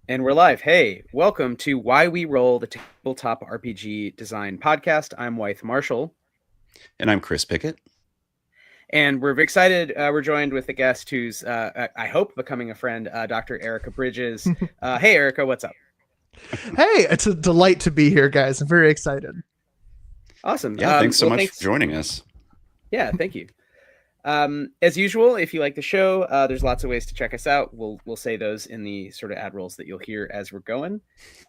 And we're live. Hey, welcome to Why We Roll, the tabletop RPG design podcast. I'm Wythe Marschall, And I'm Chris Pickett. and we're excited. We're joined with a guest who's, I hope, becoming a friend, Dr. Erica Bridges. Hey, Erica, what's up? Hey, it's a delight to be here, guys. I'm very excited. Awesome. Yeah, thanks so Well, much for thanks. joining us. Yeah, thank you. As usual, if you like the show, there's lots of ways to check us out. We'll say those in the sort of ad rolls that you'll hear as we're going.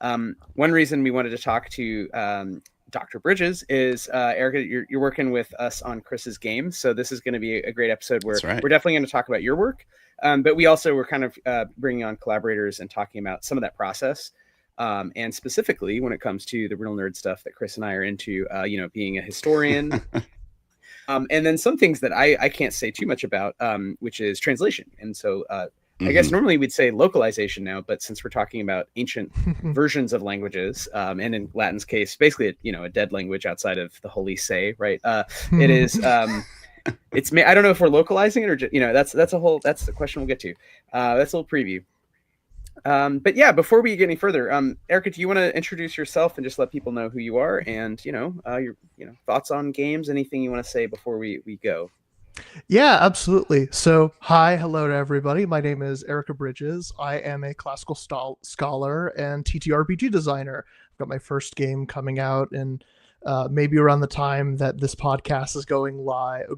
One reason we wanted to talk to Dr. Bridges is Erica, you're working with us on Chris's game, so this is going to be a great episode where That's right. we're definitely going to talk about your work, but we also were kind of bringing on collaborators and talking about some of that process. And specifically when it comes to the real nerd stuff that Chris and I are into, being a historian, and then some things that I can't say too much about, which is translation. And so I guess normally we'd say localization now, but since we're talking about ancient versions of languages, and in Latin's case, basically a dead language outside of the Holy Say, right? It is. I don't know if we're localizing it or just, that's the question we'll get to. That's a little preview. But yeah, before we get any further, Erica, do you want to introduce yourself and just let people know who you are and your thoughts on games, anything you want to say before we go? Yeah, absolutely. So, hello to everybody. My name is Erica Bridges. I am a classical scholar and TTRPG designer. I've got my first game coming out, and maybe around the time that this podcast is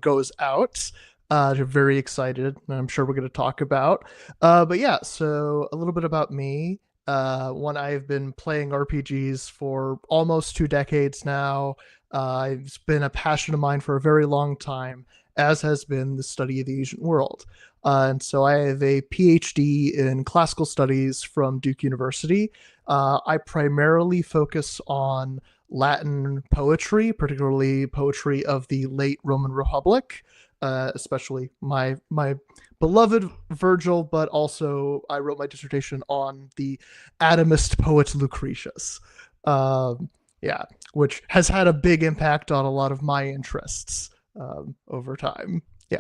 goes out. I'm very excited, and I'm sure we're going to talk about. But yeah, so a little bit about me. When I've been playing RPGs for almost 2 decades now. It's been a passion of mine for a very long time, as has been the study of the ancient world. And so I have a PhD in classical studies from Duke University. I primarily focus on Latin poetry, particularly poetry of the late Roman Republic, especially my beloved Virgil, but also I wrote my dissertation on the atomist poet Lucretius. Yeah, which has had a big impact on a lot of my interests over time. Yeah.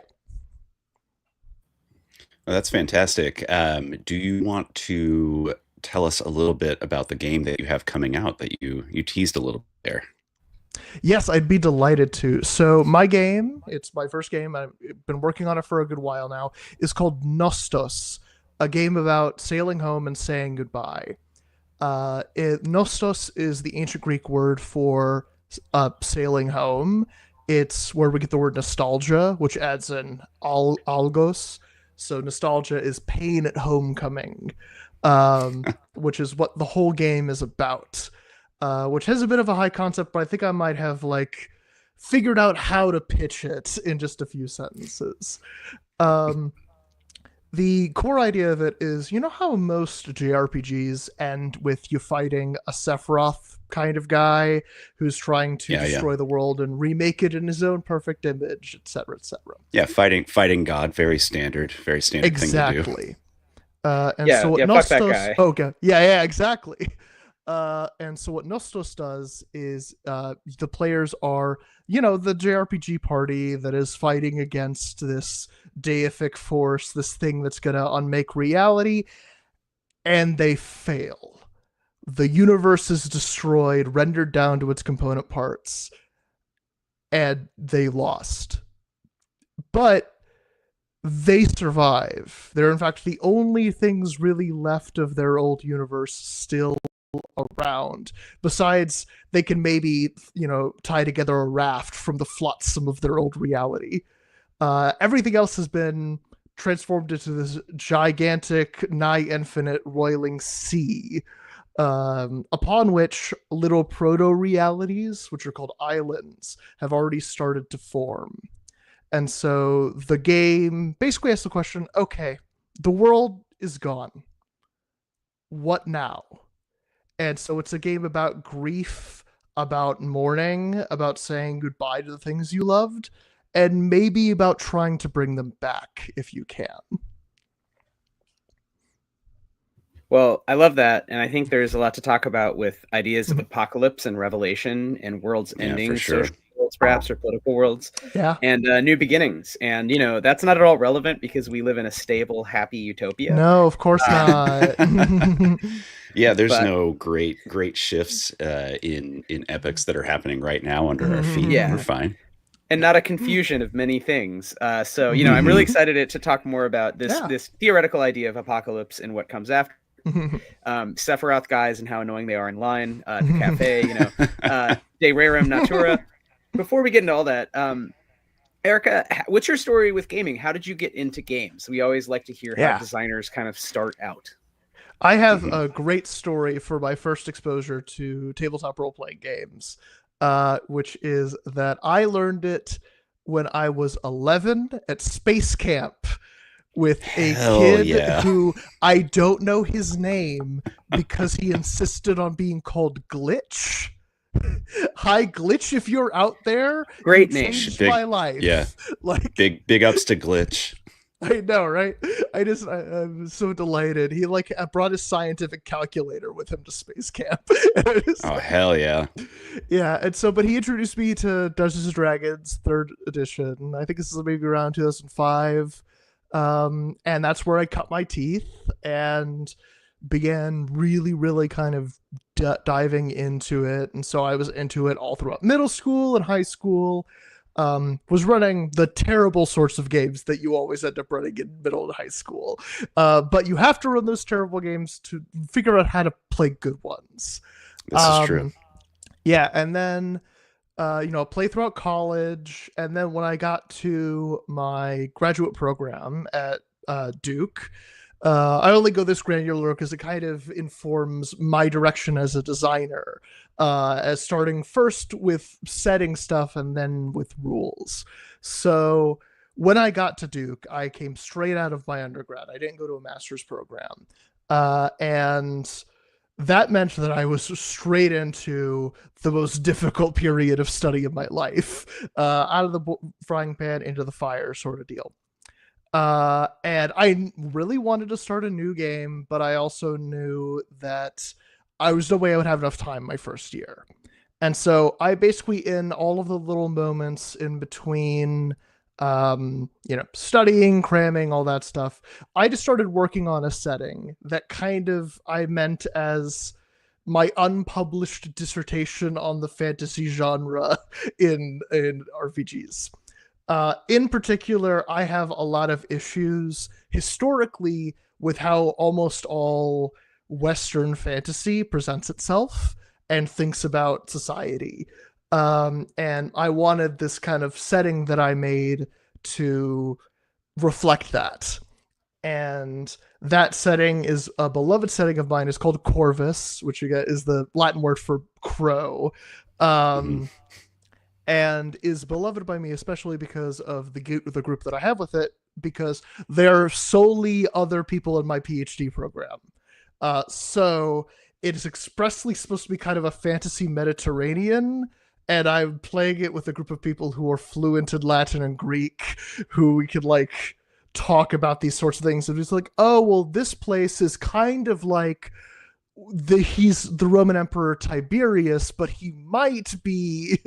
Well, that's fantastic. Do you want to tell us a little bit about the game that you have coming out that you teased a little there? Yes, I'd be delighted to. So my game, it's my first game. I've been working on it for a good while now. Is called Nostos, a game about sailing home and saying goodbye. Nostos is the ancient Greek word for sailing home. It's where we get the word nostalgia, which adds an algos. So nostalgia is pain at homecoming, which is what the whole game is about. Which has a bit of a high concept, but I think I might have figured out how to pitch it in just a few sentences. Um, the core idea of it is, you know how most JRPGs end with you fighting a Sephiroth kind of guy who's trying to Yeah. destroy the world and remake it in his own perfect image, etc., etc. Yeah, fighting God, very standard thing to do. Exactly. And Yeah, so what yeah, fuck that Nostos? guy. Okay, yeah, exactly. And so what Nostos does is the players are, the JRPG party that is fighting against this deific force, this thing that's going to unmake reality, and they fail. The universe is destroyed, rendered down to its component parts, and they lost. But they survive. They're, in fact, the only things really left of their old universe still around. Besides, they can maybe, tie together a raft from the flotsam of their old reality. Everything else has been transformed into this gigantic, nigh infinite, roiling sea, upon which little proto realities, which are called islands, have already started to form. And so the game basically asks the question, okay, the world is gone. What now? And so it's a game about grief, about mourning, about saying goodbye to the things you loved, and maybe about trying to bring them back if you can. Well, I love that, and I think there's a lot to talk about with ideas of apocalypse and revelation and world's Yeah, for ending, sure. social worlds, perhaps, or political worlds, Yeah. and new beginnings. And that's not at all relevant because we live in a stable, happy utopia. No, of course not. Yeah, there's But- no great shifts in epics that are happening right now under our feet. Yeah. We're fine. And not a confusion of many things. So I'm really excited to talk more about this theoretical idea of apocalypse and what comes after. Sephiroth guys and how annoying they are in line at the cafe, de rerum natura. Before we get into all that, Erica, what's your story with gaming? How did you get into games? We always like to hear how designers kind of start out. I have a great story for my first exposure to tabletop role-playing games, which is that I learned it when I was 11 at space camp with a kid who I don't know his name because he insisted on being called Glitch. Hi, Glitch, if you're out there. Great name. Changed my life. Yeah. Like big ups to Glitch. I know, right? I'm so delighted. He brought his scientific calculator with him to space camp. Hell yeah. Yeah, and so, but he introduced me to Dungeons and Dragons 3rd edition. I think this is maybe around 2005. And that's where I cut my teeth and began really, really kind of diving into it. And so I was into it all throughout middle school and high school. Was running the terrible sorts of games that you always end up running in middle and high school. But you have to run those terrible games to figure out how to play good ones. This is true. Yeah, and then play throughout college, and then when I got to my graduate program at Duke, I only go this granular because it kind of informs my direction as a designer, as starting first with setting stuff and then with rules. So when I got to Duke, I came straight out of my undergrad. I didn't go to a master's program. And that meant that I was straight into the most difficult period of study of my life, out of the frying pan into the fire sort of deal. And I really wanted to start a new game, but I also knew that I was no way I would have enough time my first year. And so I basically, in all of the little moments in between, studying, cramming, all that stuff, I just started working on a setting that kind of I meant as my unpublished dissertation on the fantasy genre in RPGs. In particular, I have a lot of issues historically with how almost all Western fantasy presents itself and thinks about society. And I wanted this kind of setting that I made to reflect that. And that setting is a beloved setting of mine. It's called Corvus, which you get is the Latin word for crow. And is beloved by me, especially because of the group that I have with it, because they're solely other people in my PhD program. So it is expressly supposed to be kind of a fantasy Mediterranean, and I'm playing it with a group of people who are fluent in Latin and Greek, who we could talk about these sorts of things. And it's oh, well, this place is kind of like he's the Roman Emperor Tiberius, but he might be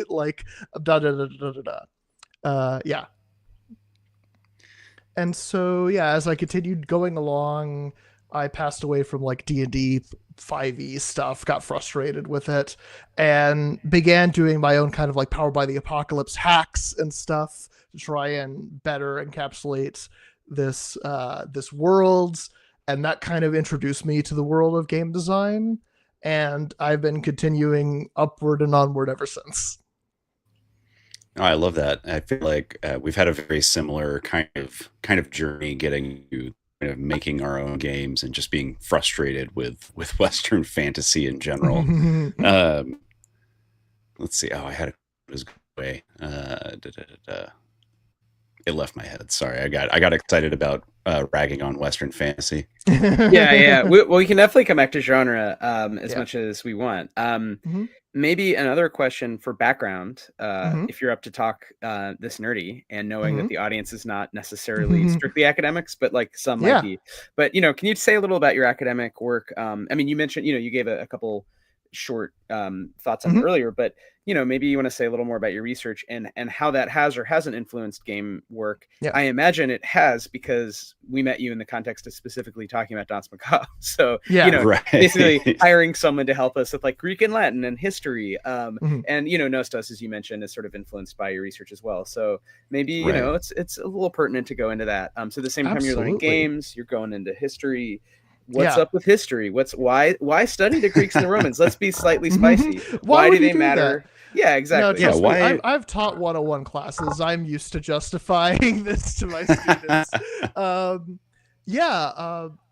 yeah. And so, as I continued going along, I passed away from D&D 5e stuff, got frustrated with it, and began doing my own kind of Powered by the Apocalypse hacks and stuff to try and better encapsulate this world. And that kind of introduced me to the world of game design. And I've been continuing upward and onward ever since. Oh, I love that. I feel like we've had a very similar kind of journey getting to kind of making our own games and just being frustrated with Western fantasy in general. Let's see. Oh, I had it was way. It left my head. Sorry, I got excited about ragging on Western fantasy. Yeah. We can definitely come back to genre as much as we want. Maybe another question for background, if you're up to talk this nerdy and knowing that the audience is not necessarily strictly academics, but some might be. But can you say a little about your academic work? I mean, you mentioned you gave a couple short thoughts on earlier, but maybe you want to say a little more about your research and how that has or hasn't influenced game work. Yeah. I imagine it has, because we met you in the context of specifically talking about Danse Macabre. So basically hiring someone to help us with like Greek and Latin and history, and Nostos, as you mentioned, is sort of influenced by your research as well. So maybe it's a little pertinent to go into that. So the same time you're learning games, you're going into history. What's up with history? Why study the Greeks and the Romans? Let's be slightly spicy. Why do they matter? That? Yeah, exactly. No, why? I've taught 101 classes. I'm used to justifying this to my students.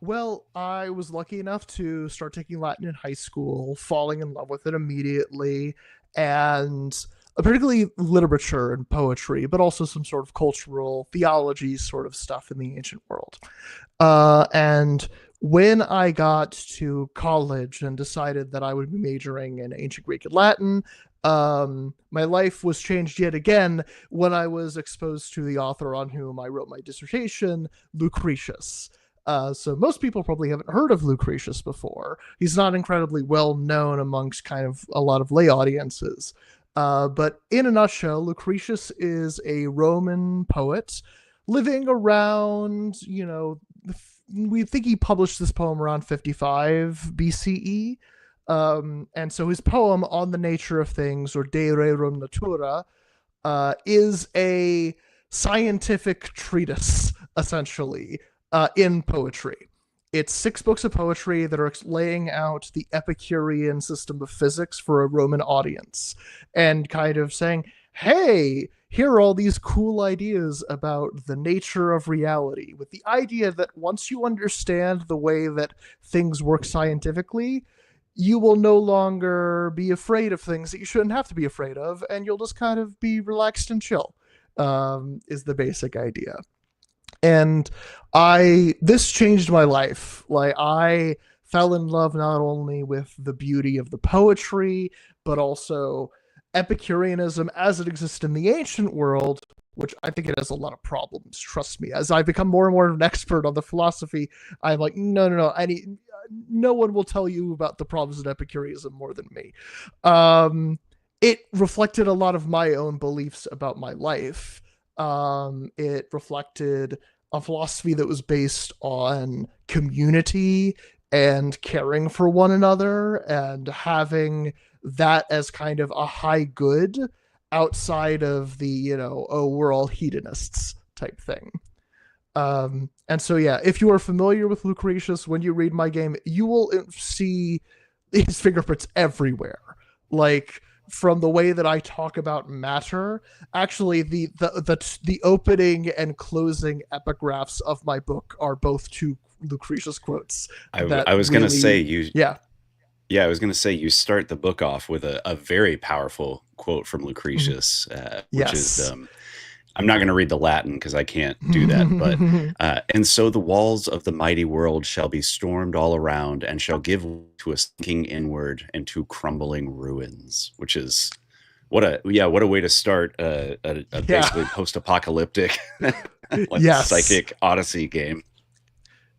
Well, I was lucky enough to start taking Latin in high school, falling in love with it immediately, and particularly literature and poetry, but also some sort of cultural theology sort of stuff in the ancient world. And when I got to college and decided that I would be majoring in ancient Greek and Latin, my life was changed yet again when I was exposed to the author on whom I wrote my dissertation, Lucretius. So most people probably haven't heard of Lucretius before. He's not incredibly well known amongst kind of a lot of lay audiences. But in a nutshell, Lucretius is a Roman poet living around, we think he published this poem around 55 BCE. And so his poem On the Nature of Things, or De Rerum Natura, is a scientific treatise, essentially, in poetry. It's 6 books of poetry that are laying out the Epicurean system of physics for a Roman audience and kind of saying, hey, here are all these cool ideas about the nature of reality, with the idea that once you understand the way that things work scientifically, you will no longer be afraid of things that you shouldn't have to be afraid of, and you'll just kind of be relaxed and chill, is the basic idea. And this changed my life. Like, I fell in love not only with the beauty of the poetry, but also Epicureanism as it exists in the ancient world, which I think it has a lot of problems. Trust me, as I become more and more of an expert on the philosophy, I'm like, no, no one will tell you about the problems of Epicureanism more than me. It reflected a lot of my own beliefs about my life. It reflected a philosophy that was based on community and caring for one another and having that as kind of a high good outside of the, we're all hedonists type thing. And so, if you are familiar with Lucretius, when you read my game, you will see his fingerprints everywhere. Like, from the way that I talk about matter, actually the opening and closing epigraphs of my book are both 2 Lucretius quotes. I was going to say I was going to say you start the book off with a very powerful quote from Lucretius, which is, I'm not going to read the Latin because I can't do that, but, and so the walls of the mighty world shall be stormed all around and shall give to a sinking inward and to crumbling ruins, which is what a way to start a basically post-apocalyptic psychic Odyssey game.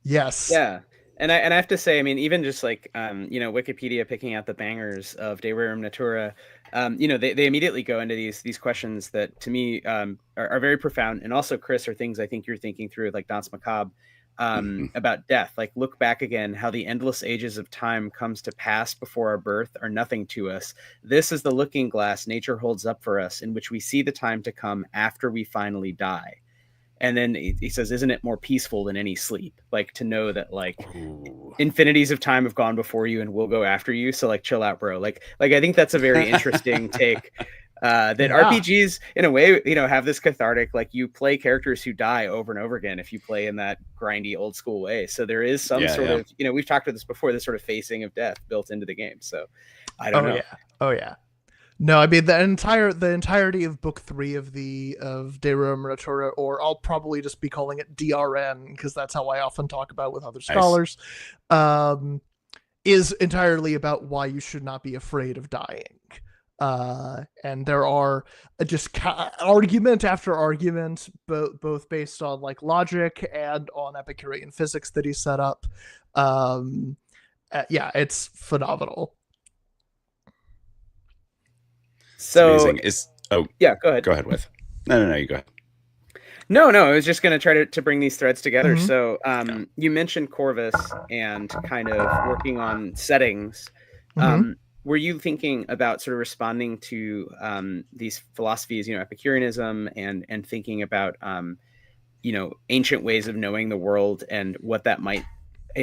Yes. Yeah. And I have to say, I mean, even just like, Wikipedia picking out the bangers of De Rerum Natura, they immediately go into these questions that to me are very profound. And also, Chris, are things I think you're thinking through, like Danse Macabre, about death. Like, look back again, how the endless ages of time comes to pass before our birth are nothing to us. This is the looking glass nature holds up for us, in which we see the time to come after we finally die. And then he says, isn't it more peaceful than any sleep? Like, to know that, like, infinities of time have gone before you and will go after you. So, like, chill out, bro. Like I think that's a very interesting take, that RPGs, in a way, have this cathartic, like, you play characters who die over and over again if you play in that grindy old school way. So there is some sort of, we've talked about this before, this sort of facing of death built into the game. So I don't know. Oh yeah. No, I mean the entirety of book 3 of De Rerum Natura, or I'll probably just be calling it DRN because that's how I often talk about with other scholars, is entirely about why you should not be afraid of dying. And there are just argument after argument, both based on like logic and on Epicurean physics that he set up. It's phenomenal. So amazing. yeah, go ahead. Go ahead with. No, you go ahead. No, I was just going to try to bring these threads together. Mhm. So you mentioned Corvus and kind of working on settings. Mhm. Were you thinking about sort of responding to these philosophies, Epicureanism and thinking about, ancient ways of knowing the world and what that might,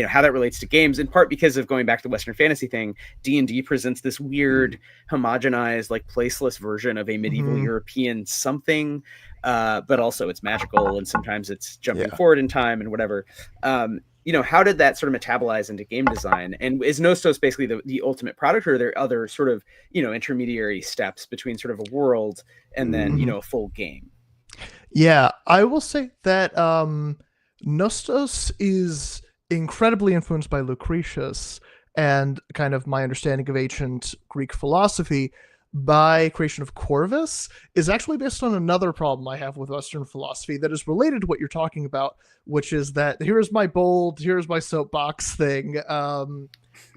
how that relates to games, in part because of going back to the Western fantasy thing. D&D presents this weird, homogenized, like placeless version of a medieval Mhm. European something, but also it's magical and sometimes it's jumping Yeah. forward in time and whatever. How did that sort of metabolize into game design? And is Nostos basically the ultimate product, or are there other sort of, intermediary steps between sort of a world and then, Mhm. a full game? Yeah, I will say that Nostos is incredibly influenced by Lucretius and kind of my understanding of ancient Greek philosophy. By creation of Corvus is actually based on another problem I have with Western philosophy that is related to what you're talking about, which is that here's my soapbox thing. That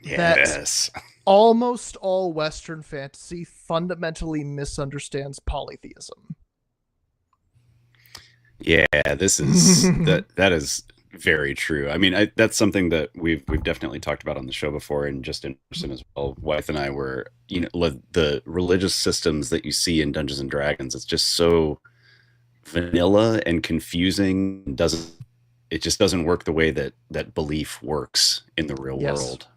Yes. almost all Western fantasy fundamentally misunderstands polytheism. Yeah, this is that is very true. I mean, that's something that we've definitely talked about on the show before, and just in person as well. Wythe and I were, the religious systems that you see in Dungeons and Dragons. It's just so vanilla and confusing. It just doesn't work the way that belief works in the real Yes. world.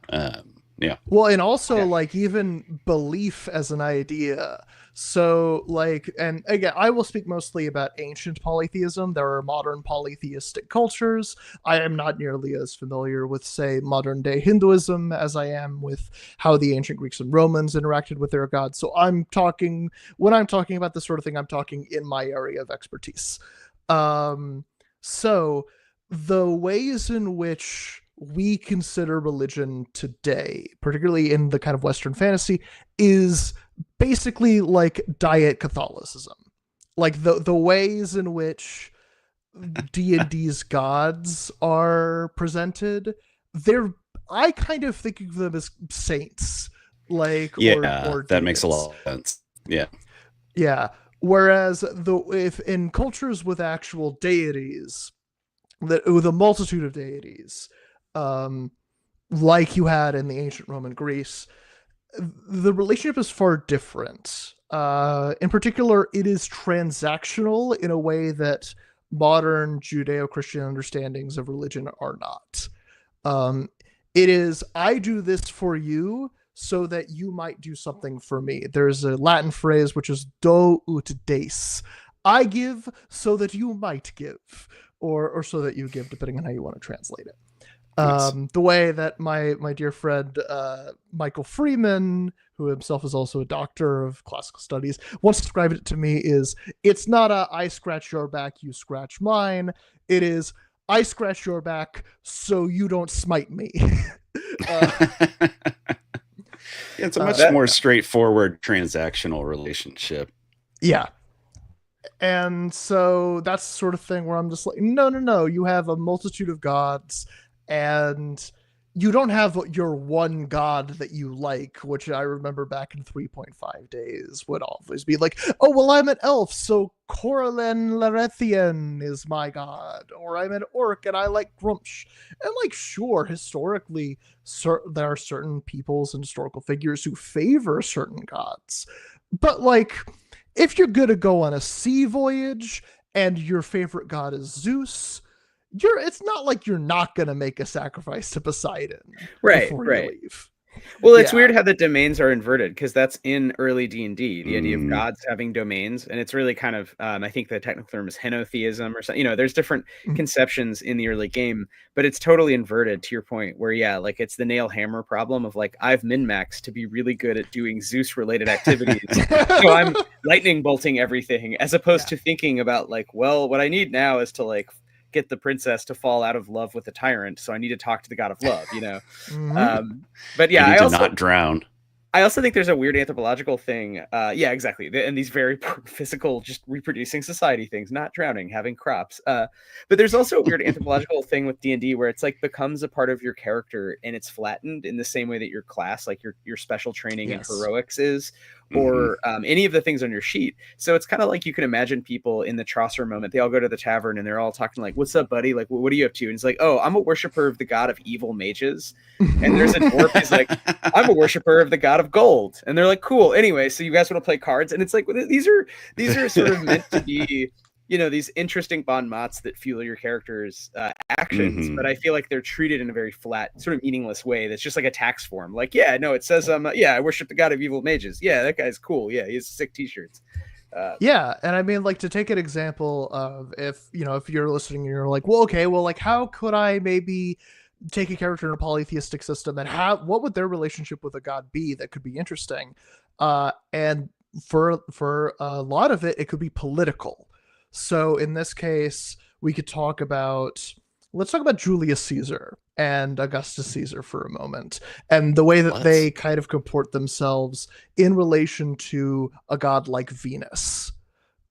Yeah. Well, and also like even belief as an idea. So like, and again, I will speak mostly about ancient polytheism. There are modern polytheistic cultures. I am not nearly as familiar with, say, modern day Hinduism as I am with how the ancient Greeks and Romans interacted with their gods. So when I'm talking about this sort of thing, I'm talking in my area of expertise. So the ways in which we consider religion today, particularly in the kind of Western fantasy, is basically like diet Catholicism. Like the ways in which D&D's gods are presented, I kind of think of them as saints. Like or that makes a demons. lot of sense. Yeah. Yeah. Whereas if in cultures with actual deities, with a multitude of deities, like you had in the ancient Roman Greece, the relationship is far different. In particular, it is transactional in a way that modern Judeo-Christian understandings of religion are not. It is, I do this for you so that you might do something for me. There's a Latin phrase which is do ut des. I give so that you might give, or so that you give, depending on how you want to translate it. Nice. The way that my dear friend Michael Freeman, who himself is also a doctor of classical studies, once described it to me is, it's not a I scratch your back, you scratch mine. It is, I scratch your back so you don't smite me. It's a much more straightforward transactional relationship. Yeah. And so that's the sort of thing where I'm just like, no, you have a multitude of gods, and you don't have your one god that you like, which I remember back in 3.5 days would always be like, oh, well, I'm an elf, so Coralin Larethian is my god, or I'm an orc and I like Grumsh. And like, sure, historically, there are certain peoples and historical figures who favor certain gods, but like, if you're gonna go on a sea voyage and your favorite god is Zeus, it's not like you're not gonna make a sacrifice to Poseidon before you leave. Well, it's weird how the domains are inverted, because that's in early D&D, the idea of gods having domains, and it's really kind of, I think the technical term is henotheism or something. There's different conceptions in the early game, but it's totally inverted to your point, where like it's the nail hammer problem of like, I've min-maxed to be really good at doing Zeus related activities, so I'm lightning bolting everything, as opposed to thinking about like, well, what I need now is to like get the princess to fall out of love with the tyrant, so I need to talk to the god of love, But yeah, I also not drown. I also think there's a weird anthropological thing. Yeah, exactly. And these very physical, just reproducing society things, not drowning, having crops. But there's also a weird anthropological thing with D&D where it's like becomes a part of your character and it's flattened in the same way that your class, like your special training and heroics is, or any of the things on your sheet. So it's kind of like you can imagine people in the Chaucer moment. They all go to the tavern and they're all talking like, "What's up, buddy? Like, what are you up to?" And it's like, "Oh, I'm a worshiper of the god of evil mages." And there's a dwarf who's like, "I'm a worshiper of the god of gold." And they're like, "Cool. Anyway, so you guys want to play cards?" And it's like, these are sort of meant to be, these interesting bon mots that fuel your character's actions. But I feel like they're treated in a very flat, sort of meaningless way. That's just like a tax form. Like, yeah, no, it says, I worship the god of evil mages. Yeah, that guy's cool. Yeah, he has sick t-shirts. Yeah, and I mean, like, to take an example of if you're listening and you're like, well, okay, well, like, how could I maybe take a character in a polytheistic system and what would their relationship with a god be that could be interesting? And for a lot of it could be political. So in this case, we could let's talk about Julius Caesar and Augustus Caesar for a moment, and the way that they kind of comport themselves in relation to a god like Venus.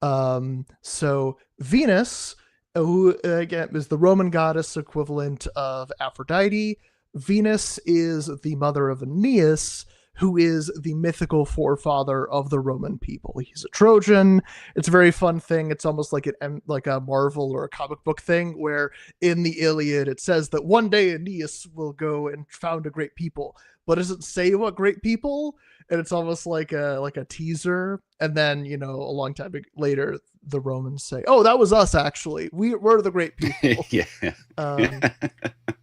So Venus, who again is the Roman goddess equivalent of Aphrodite. Venus is the mother of Aeneas, who is the mythical forefather of the Roman people. He's a Trojan. It's a very fun thing. It's almost like a Marvel or a comic book thing, where in the Iliad it says that one day Aeneas will go and found a great people, but does it say what great people? And it's almost like a teaser. And then, a long time later, the Romans say, "Oh, that was us, actually. We're the great people."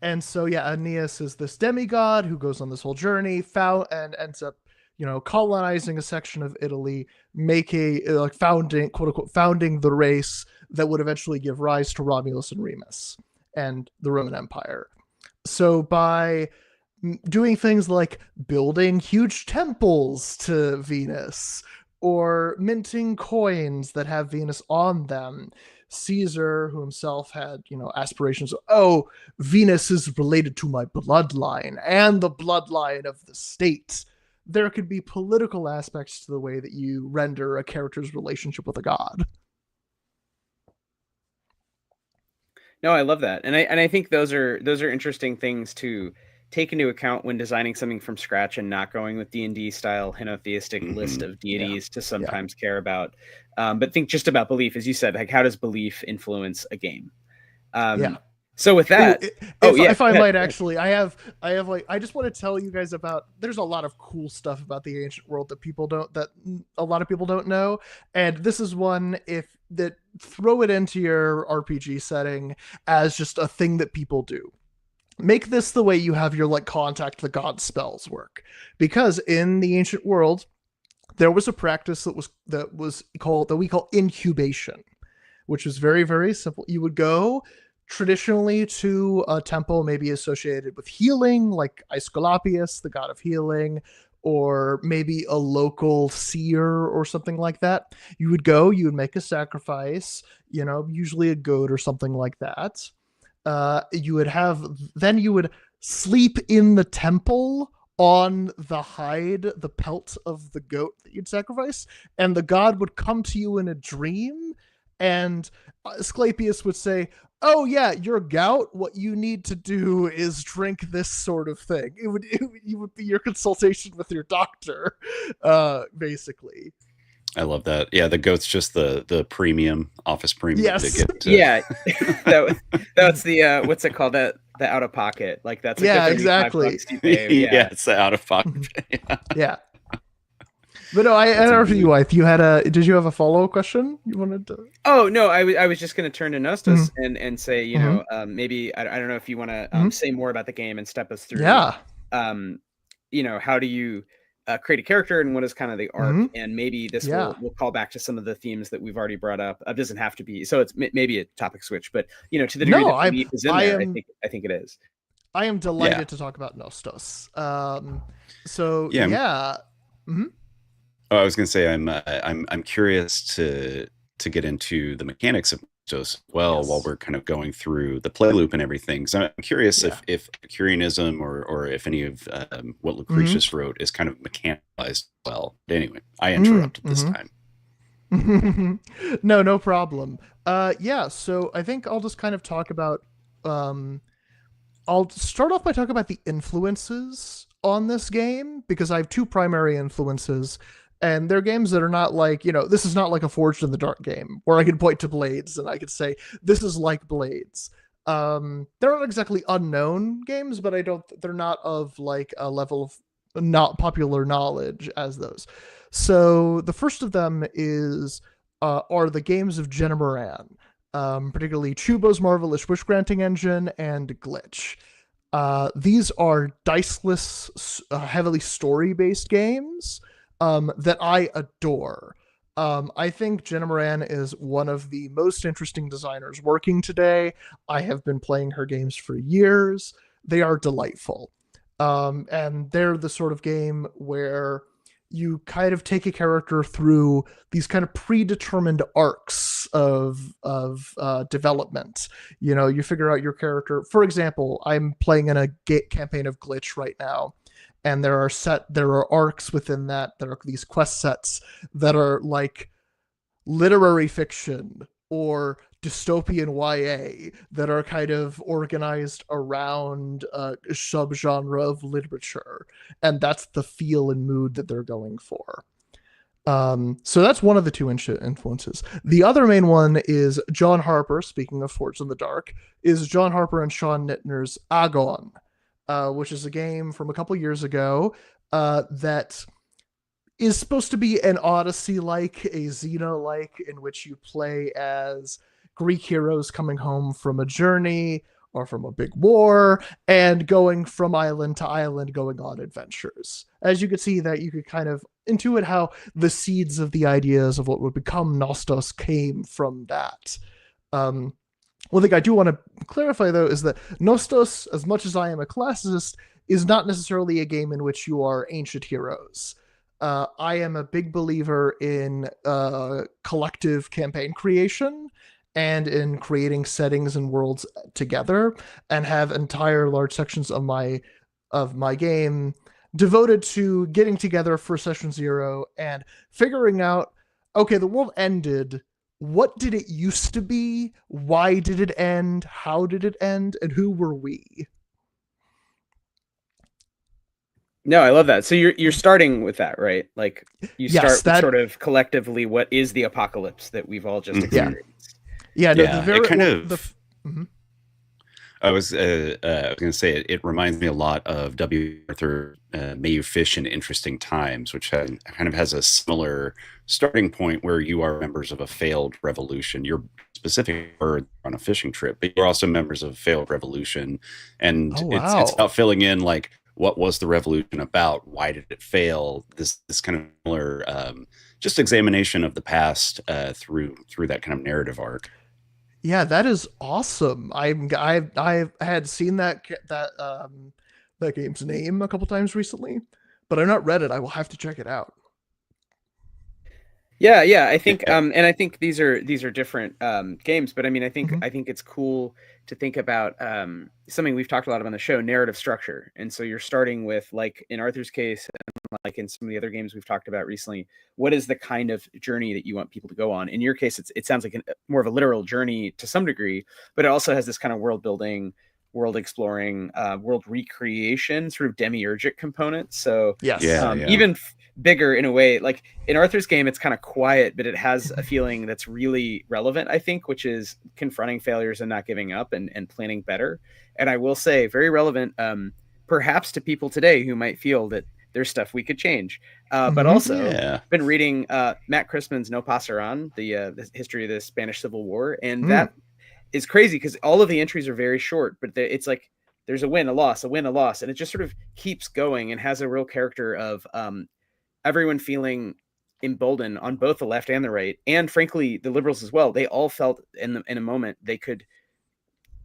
And so, Aeneas is this demigod who goes on this whole journey, and ends up, colonizing a section of Italy, founding, quote unquote, founding the race that would eventually give rise to Romulus and Remus and the Roman Empire. So by doing things like building huge temples to Venus or minting coins that have Venus on them, Caesar, who himself had, aspirations of, "Oh, Venus is related to my bloodline and the bloodline of the state." There could be political aspects to the way that you render a character's relationship with a god. No, I love that. And I think those are interesting things to take into account when designing something from scratch and not going with D&D style henotheistic list of deities to sometimes care about. But think just about belief, as you said, like, how does belief influence a game? So with that, if I might, actually, I just want to tell you guys about, there's a lot of cool stuff about the ancient world that a lot of people don't know. And this is one, throw it into your RPG setting as just a thing that people do. Make this the way you have your contact the god spells work, because in the ancient world there was a practice that we call incubation, which was very, very simple. You would go traditionally to a temple maybe associated with healing, like Aesculapius, the god of healing, or maybe a local seer or something like that. You would make a sacrifice, usually a goat or something like that. You would sleep in the temple on the hide, the pelt of the goat that you'd sacrifice, and the god would come to you in a dream, and Asclepius would say, "Oh yeah, your gout, what you need to do is drink this sort of thing." It would be your consultation with your doctor, basically. I love that. Yeah, the goat's just the premium office premium. Yes. To get to... Yeah, that's the what's it called? The out of pocket. Like that's exactly. Yeah, it's the out of pocket. Yeah. But no, I don't know if you, Wythe, did you have a follow-up question you wanted to? Oh no, I was just going to turn to Nostos and say, maybe I don't know if you want to say more about the game and step us through. Yeah. How do you create a character and what is kind of the arc, and maybe this will call back to some of the themes that we've already brought up. It doesn't have to be, so it's maybe a topic switch, but to the degree that belief is in there, I think it is. I am delighted to talk about Nostos. Oh, I was going to say I'm curious to get into the mechanics of Nostos well, Yes. while we're kind of going through the play loop and everything. So I'm curious Yeah. if Epicureanism or if any of what Lucretius wrote is kind of mechanicalized well. But anyway, I interrupted this time. No problem. Yeah, so I think I'll just kind of talk about I'll start off by talking about the influences on this game, because I have two primary influences, and they're games that are not like, this is not like a Forged in the Dark game where I can point to Blades and I could say this is like Blades. They're not exactly unknown games, but they're not of like a level of not popular knowledge as those. So the first of them are the games of Jenna Moran, particularly Chubo's Marvelous Wish Granting Engine and Glitch. These are diceless, heavily story-based games that I adore. I think Jenna Moran is one of the most interesting designers working today. I have been playing her games for years. They are delightful. And they're the sort of game where you kind of take a character through these kind of predetermined arcs of development. You figure out your character. For example, I'm playing in a campaign of Glitch right now, and there are arcs within that. There are these quest sets that are like literary fiction or dystopian YA that are kind of organized around a subgenre of literature, and that's the feel and mood that they're going for. So that's one of the two influences. The other main one is John Harper. Speaking of Forged in the Dark, is John Harper and Sean Nittner's Agon, which is a game from a couple years ago that is supposed to be an Odyssey-like, a Xena-like, in which you play as Greek heroes coming home from a journey or from a big war and going from island to island, going on adventures. As you could see, that you could kind of intuit how the seeds of the ideas of what would become Nostos came from that. One thing I do want to clarify, though, is that Nostos, as much as I am a classicist, is not necessarily a game in which you are ancient heroes. I am a big believer in collective campaign creation and in creating settings and worlds together, and have entire large sections of my game devoted to getting together for session 0 and figuring out, okay, the world ended. What did it used to be? Why did it end? How did it end? And who were we? No, I love that. So you're starting with that, right? Like you Yes, start with sort of collectively what is the apocalypse that we've all just experienced. Yeah, no, yeah, it kind of. Mm-hmm. I was going to say it reminds me a lot of W. Arthur May You Fish in Interesting Times, which kind of has a similar starting point where you are members of a failed revolution. You're specifically on a fishing trip, but you're also members of a failed revolution, and it's about filling in like what was the revolution about, why did it fail. This kind of similar just examination of the past through that kind of narrative arc. Yeah, that is awesome. I had seen that game's name a couple times recently, but I've not read it. I will have to check it out. Yeah, I think and I think these are different games, but I mean I think it's cool to think about something we've talked a lot about on the show, narrative structure. And so you're starting with, like in Arthur's case, and like in some of the other games we've talked about recently, what is the kind of journey that you want people to go on? In your case, it sounds like more of a literal journey to some degree, but it also has this kind of world building, world exploring, world recreation, sort of demiurgic component. So yes, even bigger in a way. Like in Arthur's game, it's kind of quiet, but it has a feeling that's really relevant, I think, which is confronting failures and not giving up and planning better. And I will say, very relevant, perhaps to people today who might feel that there's stuff we could change. But also, been reading Matt Crispin's No Pasaran, the history of the Spanish Civil War, and that is crazy because all of the entries are very short, but it's like there's a win, a loss, a win, a loss, and it just sort of keeps going and has a real character of everyone feeling emboldened on both the left and the right, and frankly the liberals as well. They all felt in a moment they could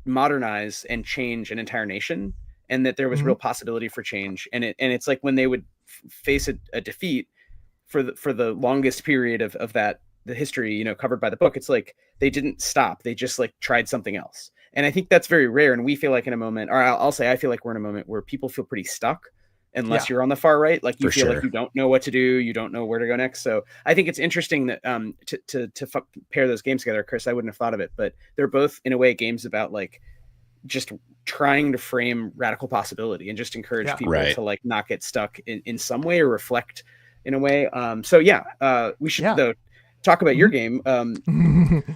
modernize and change an entire nation, and that there was real possibility for change. And it's like when they would face a defeat for the longest period of that, the history, covered by the book, it's like they didn't stop. They just like tried something else. And I think that's very rare. And we feel like in a moment, or I'll say, I feel like we're in a moment where people feel pretty stuck unless you're on the far right. Like you feel like you don't know what to do. You don't know where to go next. So I think it's interesting that to pair those games together. Chris, I wouldn't have thought of it, but they're both in a way games about like just trying to frame radical possibility and just encourage people to like not get stuck in some way or reflect in a way. We should though talk about your game.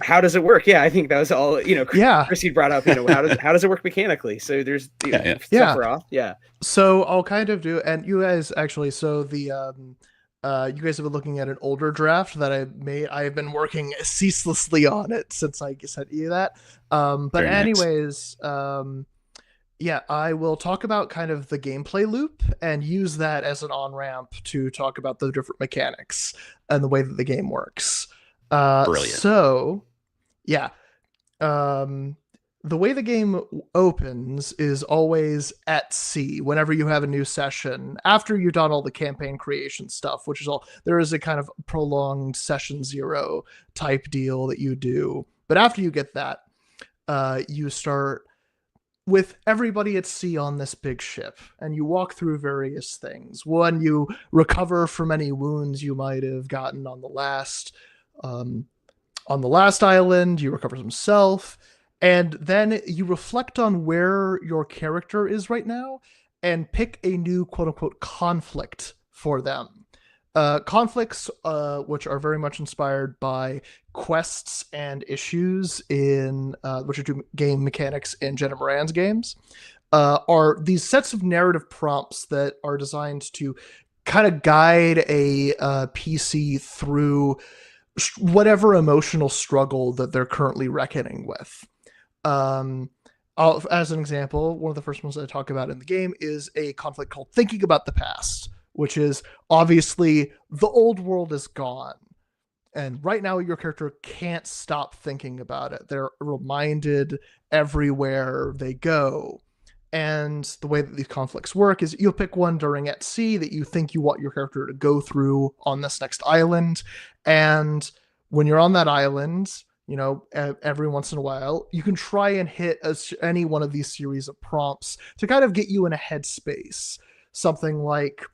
How does it work? Yeah, I think that was all, Chrissy brought up, how does it work mechanically? So there's we're off. Yeah. So I'll kind of do, and you guys actually, so the you guys have been looking at an older draft that I made. I've been working ceaselessly on it since I sent you that. But anyways, I will talk about kind of the gameplay loop and use that as an on-ramp to talk about the different mechanics and the way that the game works. Brilliant. So, the way the game opens is always at sea whenever you have a new session, after you've done all the campaign creation stuff, which is all, there is a kind of prolonged session 0 type deal that you do. But after you get that, you start with everybody at sea on this big ship, and you walk through various things. One, you recover from any wounds you might have gotten on the last island. You recover some self, and then you reflect on where your character is right now and pick a new quote-unquote conflict for them. Conflicts, which are very much inspired by quests and issues in which are game mechanics in Jenna Moran's games, are these sets of narrative prompts that are designed to kind of guide a PC through whatever emotional struggle that they're currently reckoning with. As an example, one of the first ones I talk about in the game is a conflict called Thinking About the Past, which is obviously the old world is gone. And right now your character can't stop thinking about it. They're reminded everywhere they go. And the way that these conflicts work is you'll pick one during at sea that you think you want your character to go through on this next island. And when you're on that island, every once in a while, you can try and hit any one of these series of prompts to kind of get you in a headspace. Something like,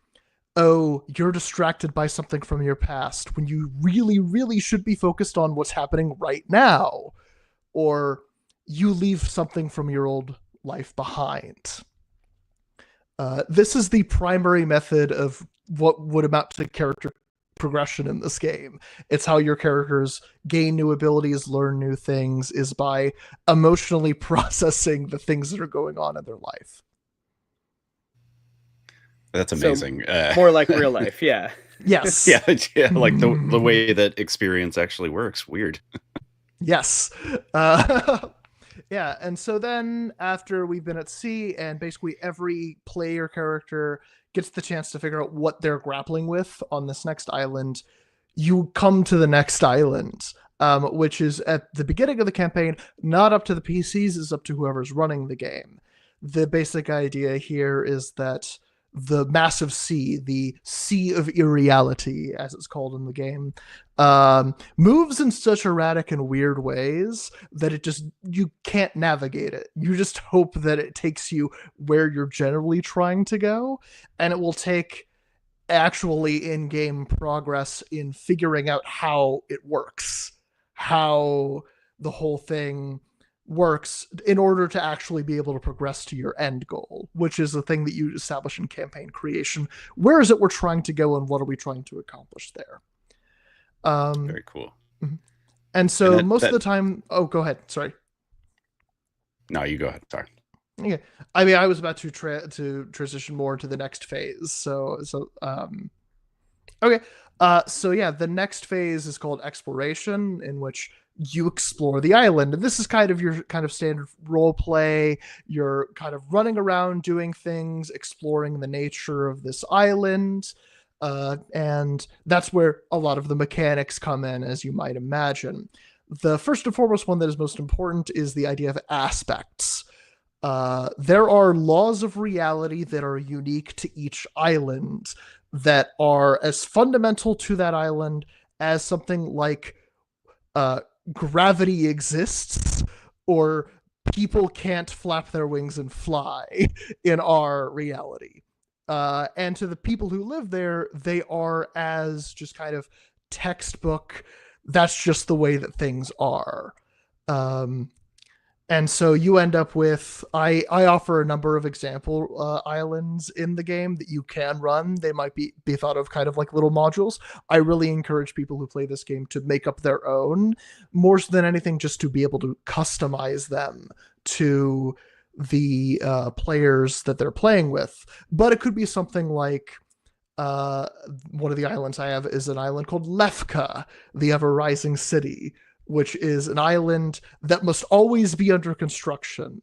oh, you're distracted by something from your past when you really, really should be focused on what's happening right now. Or you leave something from your old life behind. This is the primary method of what would amount to character progression in this game. It's how your characters gain new abilities, learn new things, is by emotionally processing the things that are going on in their life. That's amazing. So, more like real life, yeah. Yes. yeah, like the way that experience actually works. Weird. Yes. Yeah, and so then after we've been at sea and basically every player character gets the chance to figure out what they're grappling with on this next island, you come to the next island, which is at the beginning of the campaign, not up to the PCs, it's up to whoever's running the game. The basic idea here is that the massive sea, the sea of irreality, as it's called in the game, moves in such erratic and weird ways that you can't navigate it. You just hope that it takes you where you're generally trying to go, and it will take actually in-game progress in figuring out how it works, how the whole thing works in order to actually be able to progress to your end goal, which is the thing that you establish in campaign creation. Where is it we're trying to go and what are we trying to accomplish there? Very cool. And so most of the time, go ahead. Sorry. No, you go ahead. Sorry. Okay. I mean, I was about to transition more to the next phase. Okay. The next phase is called exploration, in which you explore the island. And this is kind of your standard role play. You're kind of running around doing things, exploring the nature of this island. And that's where a lot of the mechanics come in, as you might imagine. The first and foremost one that is most important is the idea of aspects. There are laws of reality that are unique to each island that are as fundamental to that island as something like gravity exists, or people can't flap their wings and fly in our reality. And to the people who live there, they are as just kind of textbook, that's just the way that things are. And so you end up with, I offer a number of example islands in the game that you can run. They might be thought of kind of like little modules. I really encourage people who play this game to make up their own, more than anything just to be able to customize them to the players that they're playing with. But it could be something like, one of the islands I have is an island called Lefka, the Ever Rising City, which is an island that must always be under construction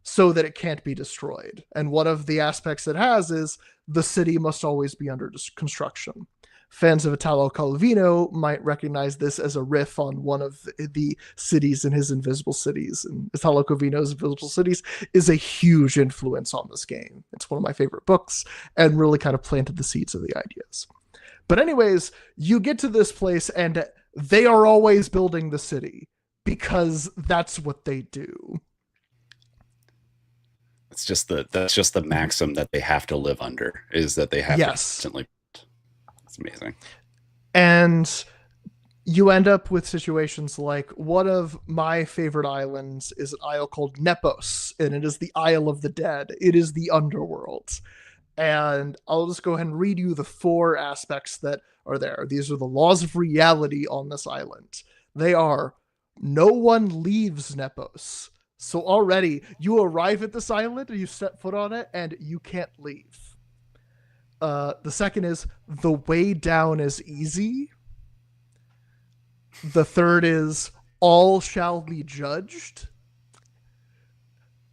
so that it can't be destroyed. And one of the aspects it has is the city must always be under construction. Fans of Italo Calvino might recognize this as a riff on one of the cities in his Invisible Cities. And Italo Calvino's Invisible Cities is a huge influence on this game. It's one of my favorite books and really kind of planted the seeds of the ideas. But anyways, you get to this place and they are always building the city because that's what they do. That's just the maxim that they have to live under, is that they have to constantly. It's amazing. And you end up with situations like, one of my favorite islands is an isle called Nepos, and it is the Isle of the Dead. It is the underworld. And I'll just go ahead and read you the 4 aspects that are there. These are the laws of reality on this island. They are, no one leaves Nepos. So already you arrive at this island and you set foot on it and you can't leave. The second is, the way down is easy. The third is, all shall be judged.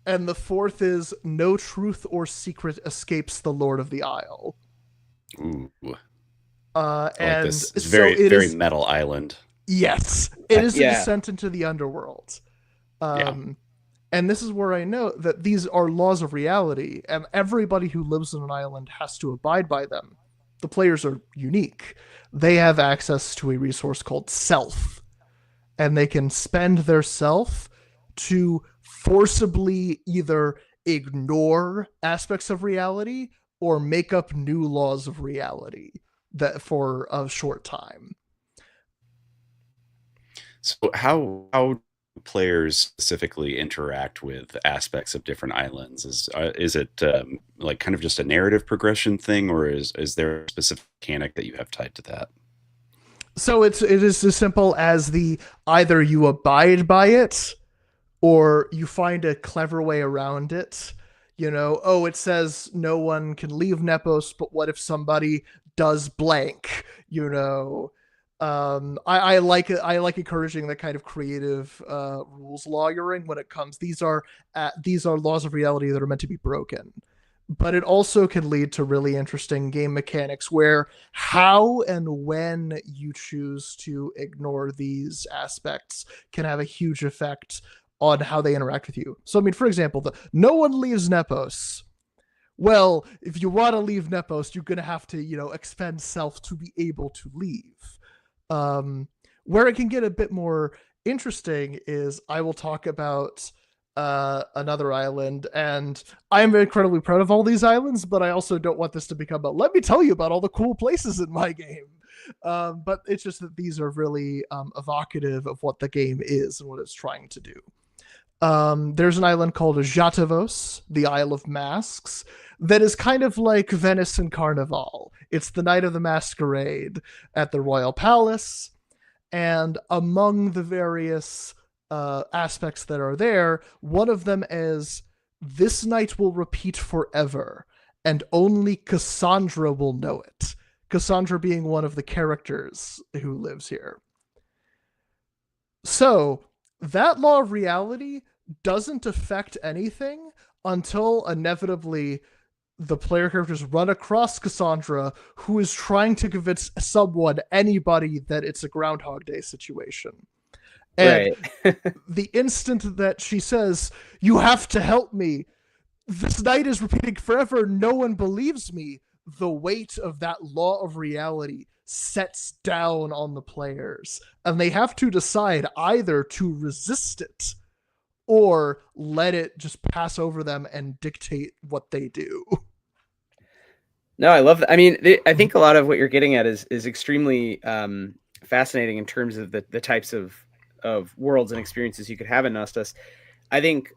And the fourth is, no truth or secret escapes the Lord of the Isle. Ooh. And like this very metal island. Yes. It is a descent into the underworld. And this is where I know that these are laws of reality, and everybody who lives on an island has to abide by them. The players are unique. They have access to a resource called self, and they can spend their self to forcibly either ignore aspects of reality or make up new laws of reality that for a short time. So how players specifically interact with aspects of different islands? Is it like kind of just a narrative progression thing, or is there a specific mechanic that you have tied to that? So it is as simple as either you abide by it or you find a clever way around it. You know, it says no one can leave Nepos, but what if somebody does blank? You know, I like encouraging that kind of creative rules lawyering when it comes. These are laws of reality that are meant to be broken, but it also can lead to really interesting game mechanics where how and when you choose to ignore these aspects can have a huge effect on how they interact with you. So, I mean, for example, no one leaves Nepos. Well, if you want to leave Nepos, you're going to have to, expend self to be able to leave. Where it can get a bit more interesting is I will talk about another island, and I'm incredibly proud of all these islands, but I also don't want this to become let me tell you about all the cool places in my game. But it's just that these are really evocative of what the game is and what it's trying to do. There's an island called Jatavos, the Isle of Masks, that is kind of like Venice and Carnival. It's the night of the masquerade at the Royal Palace, and among the various aspects that are there, one of them is, this night will repeat forever, and only Cassandra will know it. Cassandra being one of the characters who lives here. So, that law of reality doesn't affect anything until inevitably the player characters run across Cassandra, who is trying to convince anybody, that it's a Groundhog Day situation. And the instant that she says, you have to help me, this night is repeating forever, no one believes me, the weight of that law of reality sets down on the players, and they have to decide either to resist it or let it just pass over them and dictate what they do. No, I love that. I mean, I think a lot of what you're getting at is extremely fascinating in terms of the types of worlds and experiences you could have in Nostos. I think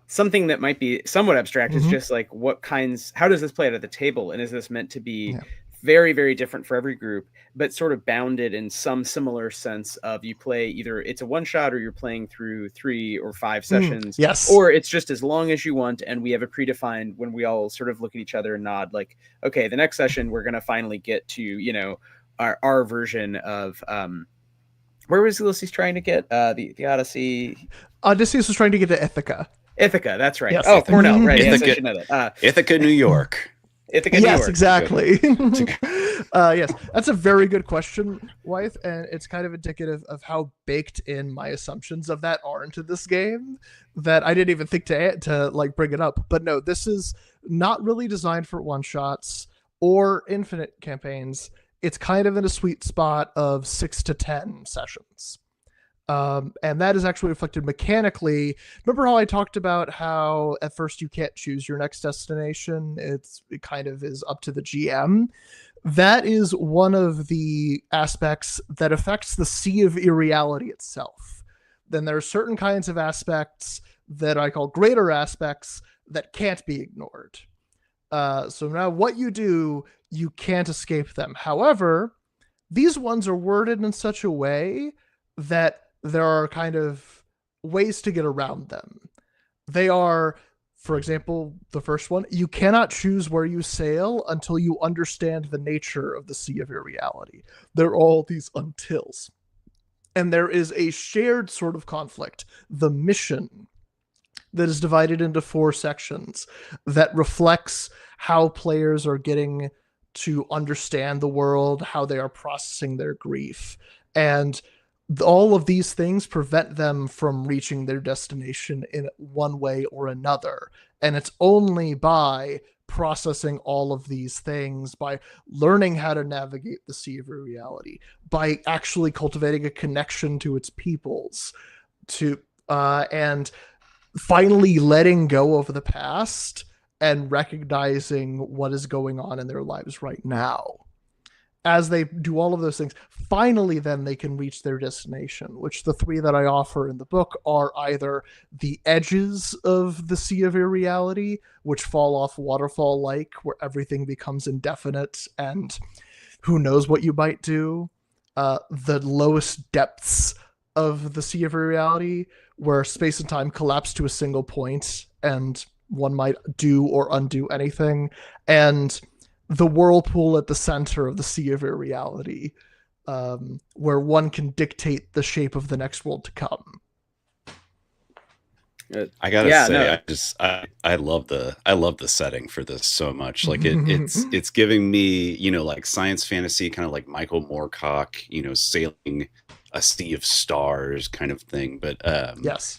something that might be somewhat abstract is just like how does this play out at the table? And is this meant to be very, very different for every group, but sort of bounded in some similar sense of you play either it's a one shot or you're playing through 3 or 5 sessions, or it's just as long as you want. And we have a predefined when we all sort of look at each other and nod like, okay, the next session, we're going to finally get to, you know, our version of, where was Ulysses trying to get the Odyssey? Odysseus was trying to get to Ithaca. Ithaca, that's right. Yes. Oh, Cornell, right. Ithaca, yes, I should know that. Ithaca, New York. Ithaca, yes, New York. Exactly. Yes, that's a very good question, Wythe, and it's kind of indicative of how baked in my assumptions of that are into this game that I didn't even think to like bring it up. But no, this is not really designed for one shots or infinite campaigns. It's kind of in a sweet spot of 6 to 10 sessions. And that is actually reflected mechanically. Remember how I talked about how at first you can't choose your next destination? It kind of is up to the GM. That is one of the aspects that affects the Sea of Irreality itself. Then there are certain kinds of aspects that I call greater aspects that can't be ignored. So now what you do, you can't escape them. However, these ones are worded in such a way that there are kind of ways to get around them. They are, for example, the first one, you cannot choose where you sail until you understand the nature of the Sea of Irreality. There are all these untils. And there is a shared sort of conflict, the mission, that is divided into 4 sections that reflects how players are getting to understand the world, how they are processing their grief. And all of these things prevent them from reaching their destination in one way or another. And it's only by processing all of these things, by learning how to navigate the Sea of Reality, by actually cultivating a connection to its peoples, and finally letting go of the past and recognizing what is going on in their lives right now. As they do all of those things, finally then they can reach their destination, which the 3 that I offer in the book are either the edges of the Sea of Irreality, which fall off waterfall-like, where everything becomes indefinite and who knows what you might do. The lowest depths of the Sea of Irreality, where space and time collapse to a single point and one might do or undo anything. And the whirlpool at the center of the Sea of Irreality, where one can dictate the shape of the next world to come. I gotta say, I love the setting for this so much. Like it's giving me, you know, like science fantasy, kind of like Michael Moorcock, you know, sailing a sea of stars kind of thing. But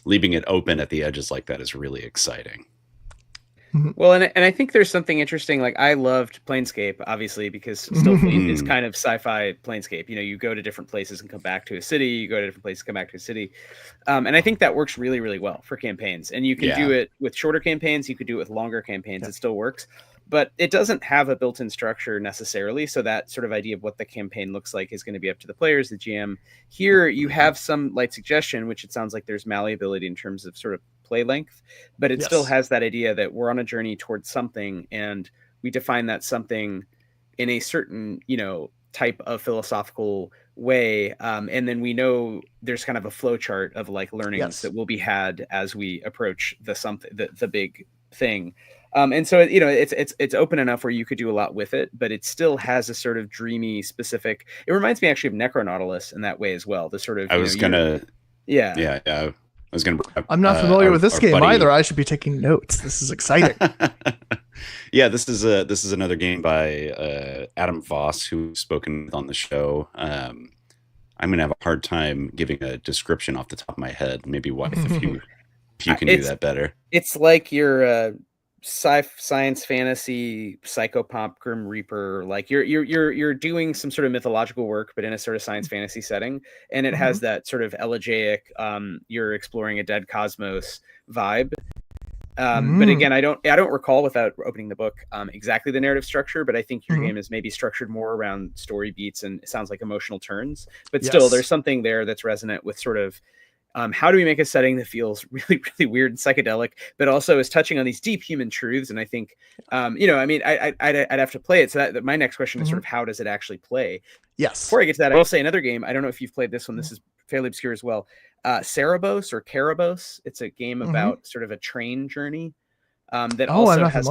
leaving it open at the edges like that is really exciting. Well, and I think there's something interesting. Like I loved Planescape, obviously, because Stillfleet is kind of sci-fi Planescape. You know, you go to different places and come back to a city. You go to different places, come back to a city. And I think that works really, really well for campaigns. And you can do it with shorter campaigns. You could do it with longer campaigns. It still works. But it doesn't have a built-in structure necessarily. So that sort of idea of what the campaign looks like is going to be up to the players, the GM. Here you have some light suggestion, which it sounds like there's malleability in terms of sort of play length, but it still has that idea that we're on a journey towards something, and we define that something in a certain, you know, type of philosophical way, and then we know there's kind of a flow chart of like learnings that will be had as we approach the big thing. And so, you know, it's open enough where you could do a lot with it, but it still has a sort of dreamy, specific. It reminds me actually of Necronautilus in that way as well. The sort of I'm not familiar with this game either. I should be taking notes. This is exciting. This is another game by Adam Voss, who's spoken on the show. I'm gonna have a hard time giving a description off the top of my head. Maybe Wythe, if you can do that better. It's like you're science fantasy psychopomp grim reaper, like you're doing some sort of mythological work but in a sort of science fantasy setting, and it has that sort of elegiac you're exploring a dead cosmos vibe. But again, I don't recall, without opening the book, exactly the narrative structure, but I think your game is maybe structured more around story beats and it sounds like emotional turns, but still there's something there that's resonant with sort of how do we make a setting that feels really, really weird and psychedelic, but also is touching on these deep human truths? And I think, you know, I mean, I'd have to play it. So that my next question is sort of, how does it actually play? Yes. Before I get to that, I will say another game. I don't know if you've played this one. This is fairly obscure as well. Cerebos or Carabos. It's a game about sort of a train journey that also has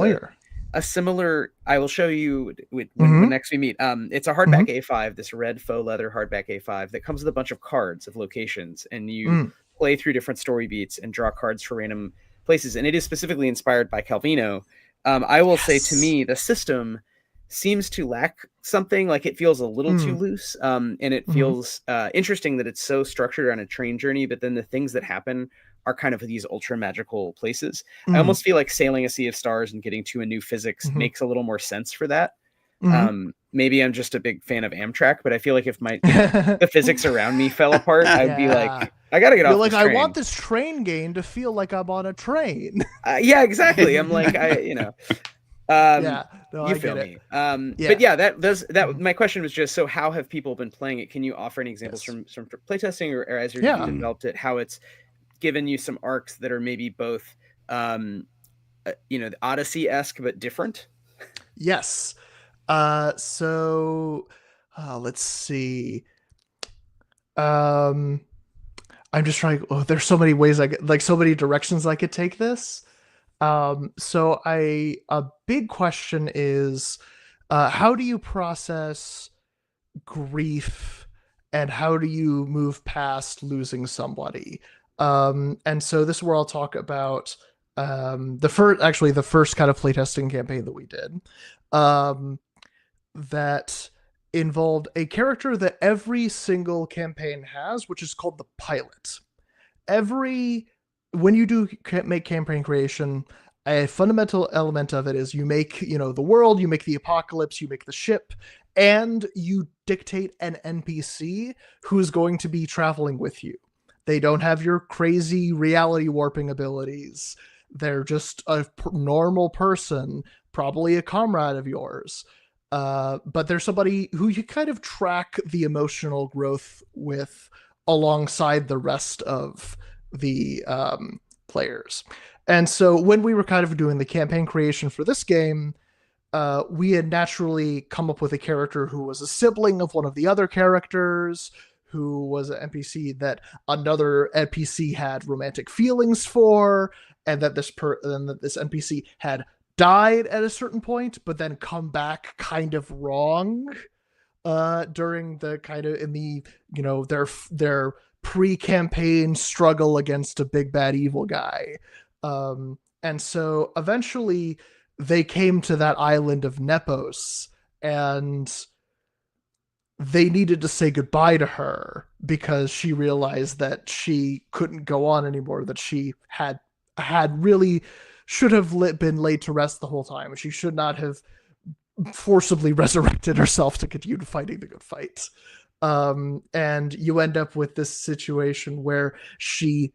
a similar. I will show you when next we meet. It's a hardback A5, this red faux leather hardback A5 that comes with a bunch of cards of locations, and you play through different story beats and draw cards for random places. And it is specifically inspired by Calvino. I will say, to me, the system seems to lack something. Like, it feels a little too loose, and it feels interesting that it's so structured on a train journey, but then the things that happen are kind of these ultra magical places. I almost feel like sailing a sea of stars and getting to a new physics makes a little more sense for that. Maybe I'm just a big fan of Amtrak, but I feel like if the physics around me fell apart, I'd be like, I gotta get off this train. I want this train game to feel like I'm on a train. Yeah, exactly. I'm like, you feel me. But yeah, that my question was just, so how have people been playing it? Can you offer any examples from playtesting or as you've developed it, how it's given you some arcs that are maybe both the Odyssey-esque but different? Yes. So let's see. I'm just trying. Oh, there's so many ways so many directions I could take this. So a big question is, how do you process grief, and how do you move past losing somebody? And so this is where I'll talk about the first kind of playtesting campaign that we did, that involved a character that every single campaign has, which is called the pilot. When you do make campaign creation, a fundamental element of it is you make, the world, you make the apocalypse, you make the ship, and you dictate an NPC who is going to be traveling with you. They don't have your crazy reality warping abilities. They're just a normal person, probably a comrade of yours. But there's somebody who you kind of track the emotional growth with alongside the rest of the players. And so when we were kind of doing the campaign creation for this game, we had naturally come up with a character who was a sibling of one of the other characters, who was an NPC that another NPC had romantic feelings for, and that this NPC had died at a certain point, but then come back kind of wrong during the kind of in the their pre-campaign struggle against a big bad evil guy. And so eventually they came to that island of Nepos, and they needed to say goodbye to her because she realized that she couldn't go on anymore, that she had really should have been laid to rest the whole time. She should not have forcibly resurrected herself to continue fighting the good fight. And you end up with this situation where she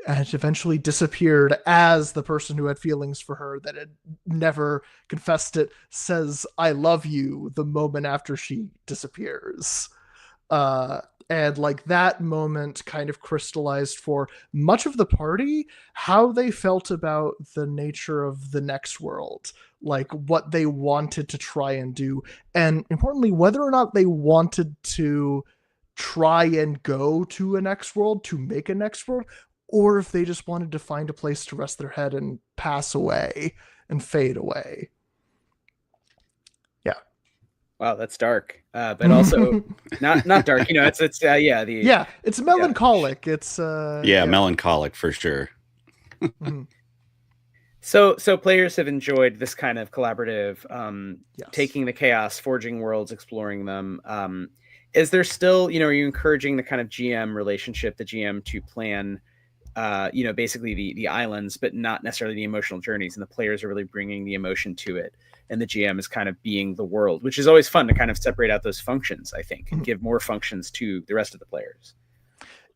had eventually disappeared as the person who had feelings for her that had never confessed it says, "I love you," the moment after she disappears. And like that moment kind of crystallized for much of the party how they felt about the nature of the next world, like what they wanted to try and do, and importantly, whether or not they wanted to try and go to a next world to make a next world, or if they just wanted to find a place to rest their head and pass away and fade away. Yeah. Wow, that's dark, but also not dark. It's melancholic. It's melancholic for sure. So players have enjoyed this kind of collaborative, taking the chaos, forging worlds, exploring them. Is there still, are you encouraging the kind of GM relationship, the GM to plan basically the islands, but not necessarily the emotional journeys. And the players are really bringing the emotion to it. And the GM is kind of being the world, which is always fun to kind of separate out those functions, I think, and give more functions to the rest of the players.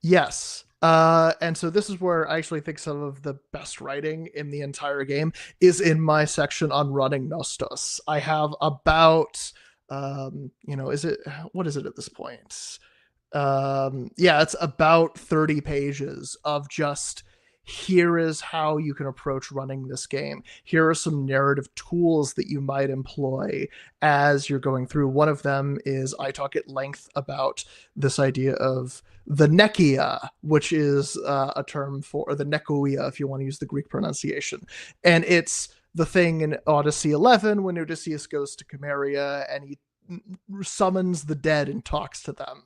Yes. And so this is where I actually think some of the best writing in the entire game is in my section on running Nostos. I have about, what is it at this point? It's about 30 pages of just, here is how you can approach running this game. Here are some narrative tools that you might employ as you're going through. One of them is I talk at length about this idea of the nekia, which is a term for the nekoia, if you want to use the Greek pronunciation. And it's the thing in Odyssey 11 when Odysseus goes to Chimeria and he summons the dead and talks to them.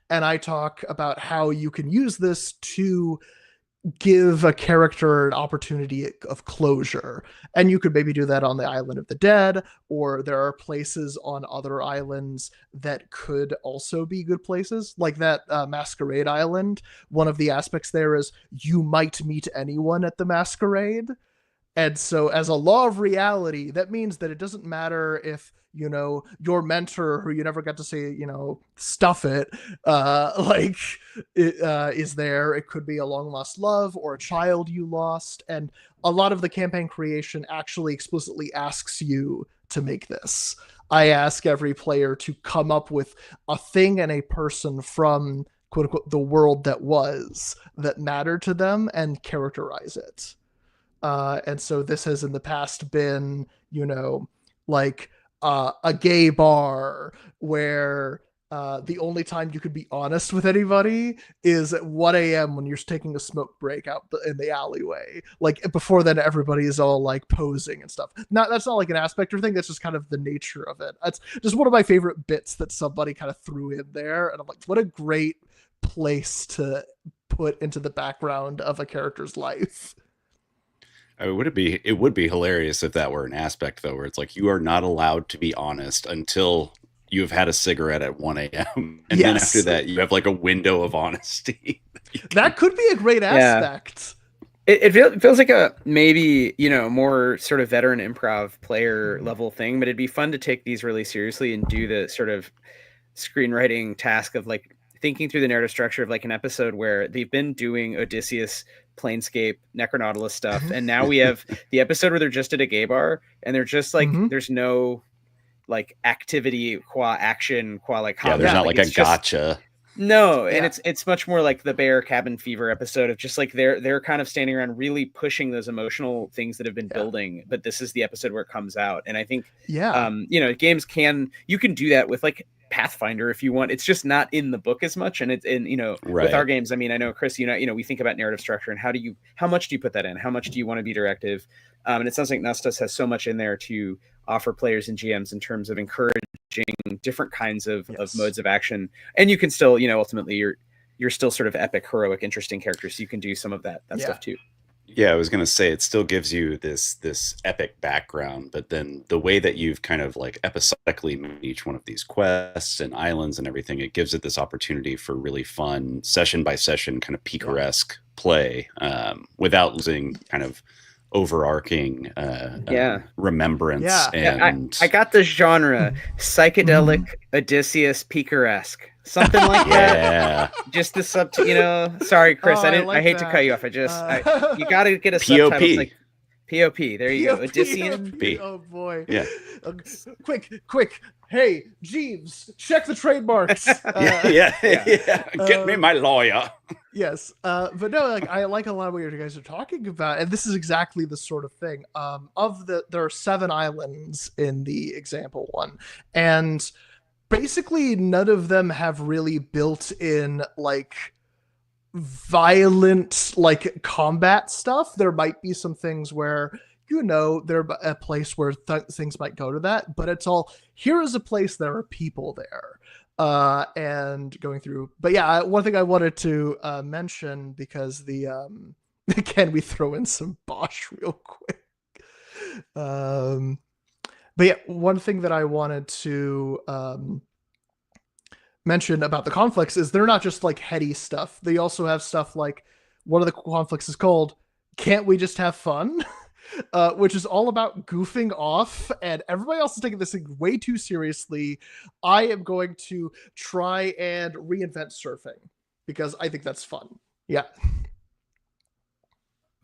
And I talk about how you can use this to give a character an opportunity of closure. And you could maybe do that on the Island of the Dead, or there are places on other islands that could also be good places, like that Masquerade Island. One of the aspects there is you might meet anyone at the Masquerade. And so as a law of reality, that means that it doesn't matter if, your mentor who you never got to say, stuff it, is there. It could be a long lost love or a child you lost. And a lot of the campaign creation actually explicitly asks you to make this. I ask every player to come up with a thing and a person from, quote unquote, the world that was, that mattered to them, and characterize it. And so this has in the past been, a gay bar where the only time you could be honest with anybody is at 1 a.m. when you're taking a smoke break out in the alleyway. Like before then, everybody is all like posing and stuff. That's not like an aspect or thing. That's just kind of the nature of it. That's just one of my favorite bits that somebody kind of threw in there. And I'm like, what a great place to put into the background of a character's life. It would be hilarious if that were an aspect, though, where it's like you are not allowed to be honest until you have had a cigarette at 1 a.m. And then after that, you have like a window of honesty. That could be a great aspect. It feels like a maybe, more sort of veteran improv player level thing, but it'd be fun to take these really seriously and do the sort of screenwriting task of like thinking through the narrative structure of like an episode where they've been doing Odysseus, Planescape, Necronautilus stuff, and now we have the episode where they're just at a gay bar and they're just like there's no like activity qua action qua like combat. There's not like a gotcha. And it's much more like the Bear Cabin Fever episode of just like they're kind of standing around really pushing those emotional things that have been building, but this is the episode where it comes out. And I think games you can do that with like Pathfinder if you want. It's just not in the book as much, and it's in with our games. I mean, I know Chris, we think about narrative structure and how much do you put that in? How much do you want to be directive? And it sounds like Nostos has so much in there to offer players and GMs in terms of encouraging different kinds of modes of action, and you can still ultimately you're still sort of epic, heroic, interesting characters, so you can do some of that stuff too. Yeah, I was going to say it still gives you this epic background, but then the way that you've kind of like episodically made each one of these quests and islands and everything, it gives it this opportunity for really fun session by session kind of picaresque play without losing kind of overarching remembrance. I got the genre psychedelic Odysseus picaresque. Something like that. Just the sorry, Chris. I hate to cut you off. You got to get a subtitle. Like POP. There you go. Odyssean. Oh boy. Yeah. Quick. Hey, Jeeves, check the trademarks. Get me my lawyer. Yes. But no, like I like a lot of what you guys are talking about, and this is exactly the sort of thing. There are 7 islands in the example one, and basically none of them have really built in like violent like combat stuff. There might be some things where they're a place where things might go to that, but it's all, here is a place, there are people there, and going through. But yeah, one thing I wanted to mention, because can we throw in some Bosch real quick? But yeah, one thing that I wanted to mention about the conflicts is they're not just like heady stuff. They also have stuff like one of the conflicts is called "Can't We Just Have Fun?" Which is all about goofing off, and everybody else is taking this thing way too seriously. I am going to try and reinvent surfing because I think that's fun. Yeah.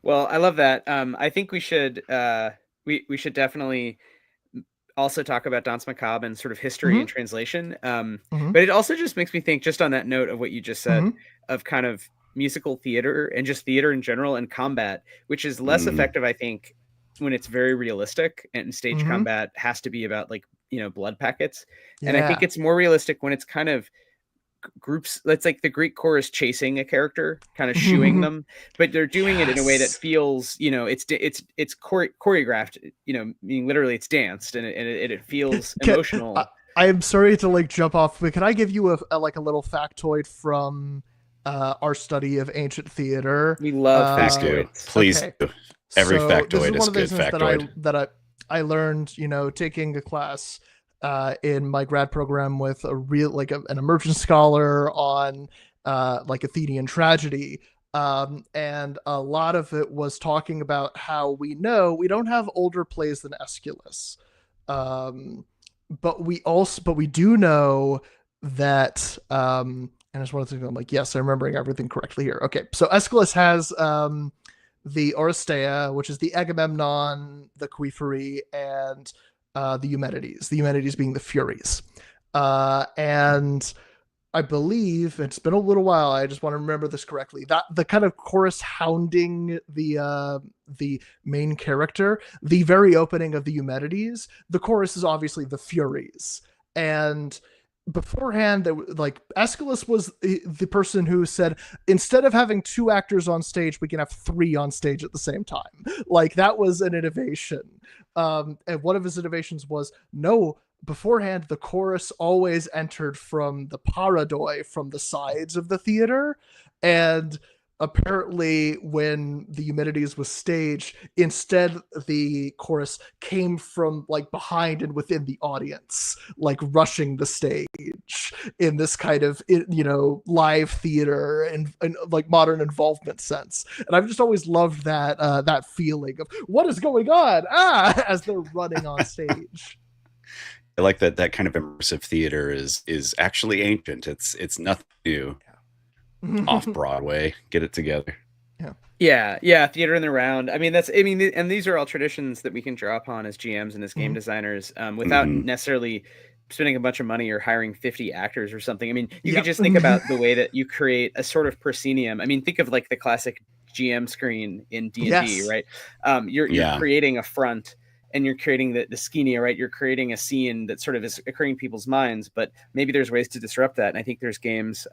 Well, I love that. I think we should should definitely also talk about Danse Macabre and sort of history and translation. But it also just makes me think, just on that note of what you just said, of kind of musical theater and just theater in general and combat, which is less effective, I think, when it's very realistic, and stage combat has to be about like, blood packets. And I think it's more realistic when it's kind of groups. That's like the Greek chorus chasing a character, kind of shooing them, but they're doing it in a way that feels, it's choreographed, meaning literally it's danced, and it feels emotional. I am sorry to like jump off, but can I give you a little factoid from our study of ancient theater? We love factoids. Please. Okay. Every So factoid is good factoid. that I learned, taking a class in my grad program with a real an emergent scholar on Athenian tragedy. And a lot of it was talking about how we don't have older plays than Aeschylus. But we do know that, and I just wanted to, I'm like, yes, I'm remembering everything correctly here. Okay. So Aeschylus has, the Oresteia, which is the Agamemnon, the Queephory, and the Eumenides. The Eumenides being the Furies. And I believe, it's been a little while, I just want to remember this correctly, that the kind of chorus hounding the main character, the very opening of the Eumenides, the chorus is obviously the Furies. And beforehand, Aeschylus was the person who said, instead of having 2 actors on stage, we can have 3 on stage at the same time. That was an innovation. And one of his innovations was, no, beforehand, the chorus always entered from the paradoi, from the sides of the theater. And apparently when the Eumenides was staged, instead the chorus came from behind and within the audience, rushing the stage in this kind of live theater and modern involvement sense. And I've just always loved that feeling of what is going on as they're running on stage. I like that kind of immersive theater is actually ancient. It's nothing new. Off Broadway, get it together. Yeah, theater in the round. And these are all traditions that we can draw upon as GMs and as game designers, without necessarily spending a bunch of money or hiring 50 actors or something. You could just think about the way that you create a sort of proscenium. Think of the classic GM screen in D&D, right? You're creating a front, and you're creating the schenia, right? You're creating a scene that sort of is occurring in people's minds, but maybe there's ways to disrupt that. And I think there's games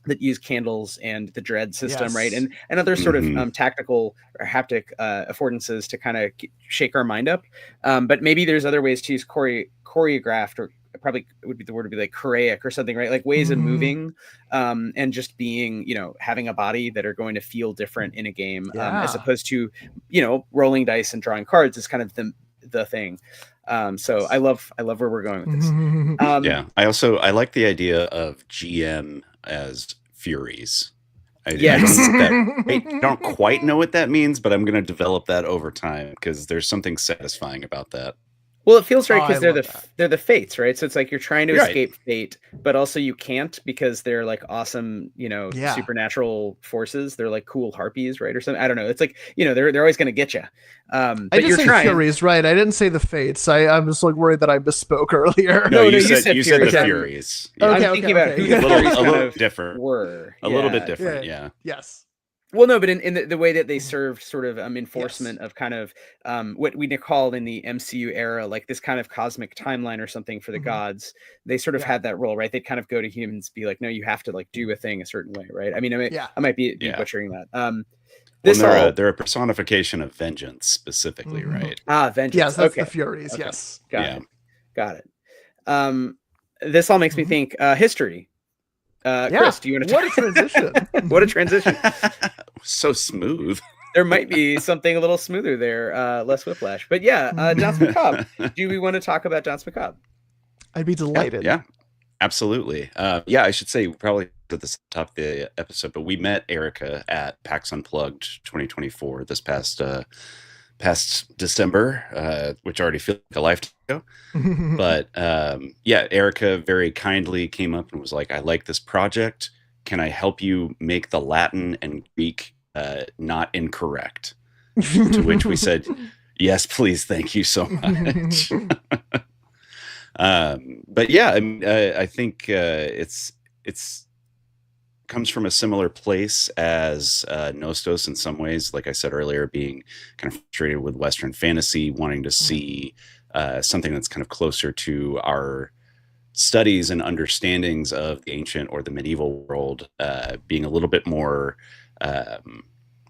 that use candles and the dread system, right? And other sort of tactical or haptic affordances to kind of shake our mind up. But maybe there's other ways to use choreographed, or probably would be the word, would be choreic or something, right? Ways of moving and just being, having a body that are going to feel different in a game, as opposed to, rolling dice and drawing cards is kind of the thing. So I love where we're going with this. I like the idea of GM as Furies. I don't quite know what that means, but I'm going to develop that over time, because there's something satisfying about that. Well, it feels right because they're the fates, right? So it's you're trying to escape fate, but also you can't, because they're awesome, supernatural forces. They're cool harpies, right, or something. I don't know. It's they're always going to get you. I did say Furies, right? I didn't say the fates. I'm just worried that I misspoke earlier. No, you said the Furies. Yeah. I'm thinking about who the Furies a little different. Were a little bit different. Yeah. Yes. Well, no, but in the way that they served sort of enforcement of kind of what we call in the MCU era, this kind of cosmic timeline or something for the gods, they sort of had that role, right? They'd kind of go to humans, be no, you have to do a thing a certain way, right? I might be butchering that. They're a personification of vengeance specifically, right? Vengeance. Yes, that's the Furies. Okay. Yes, got it. This all makes me think history. Chris, do you want to? What a transition! What a transition! So smooth. There might be something a little smoother there, less whiplash. But Danse Macabre. Do we want to talk about Danse Macabre? I'd be delighted. Yeah. Absolutely. Yeah, I should say we probably at the top of the episode, but we met Erica at PAX Unplugged 2024 this past December, which already feels like a lifetime ago. But yeah, Erica very kindly came up and was like, "I like this project. Can I help you make the Latin and Greek not incorrect?" To which we said, "Yes, please. Thank you so much." But yeah, I mean, I think it's comes from a similar place as Nostos in some ways. Like I said earlier, being kind of frustrated with Western fantasy, wanting to see something that's kind of closer to our studies and understandings of the ancient or the medieval world, being a little bit more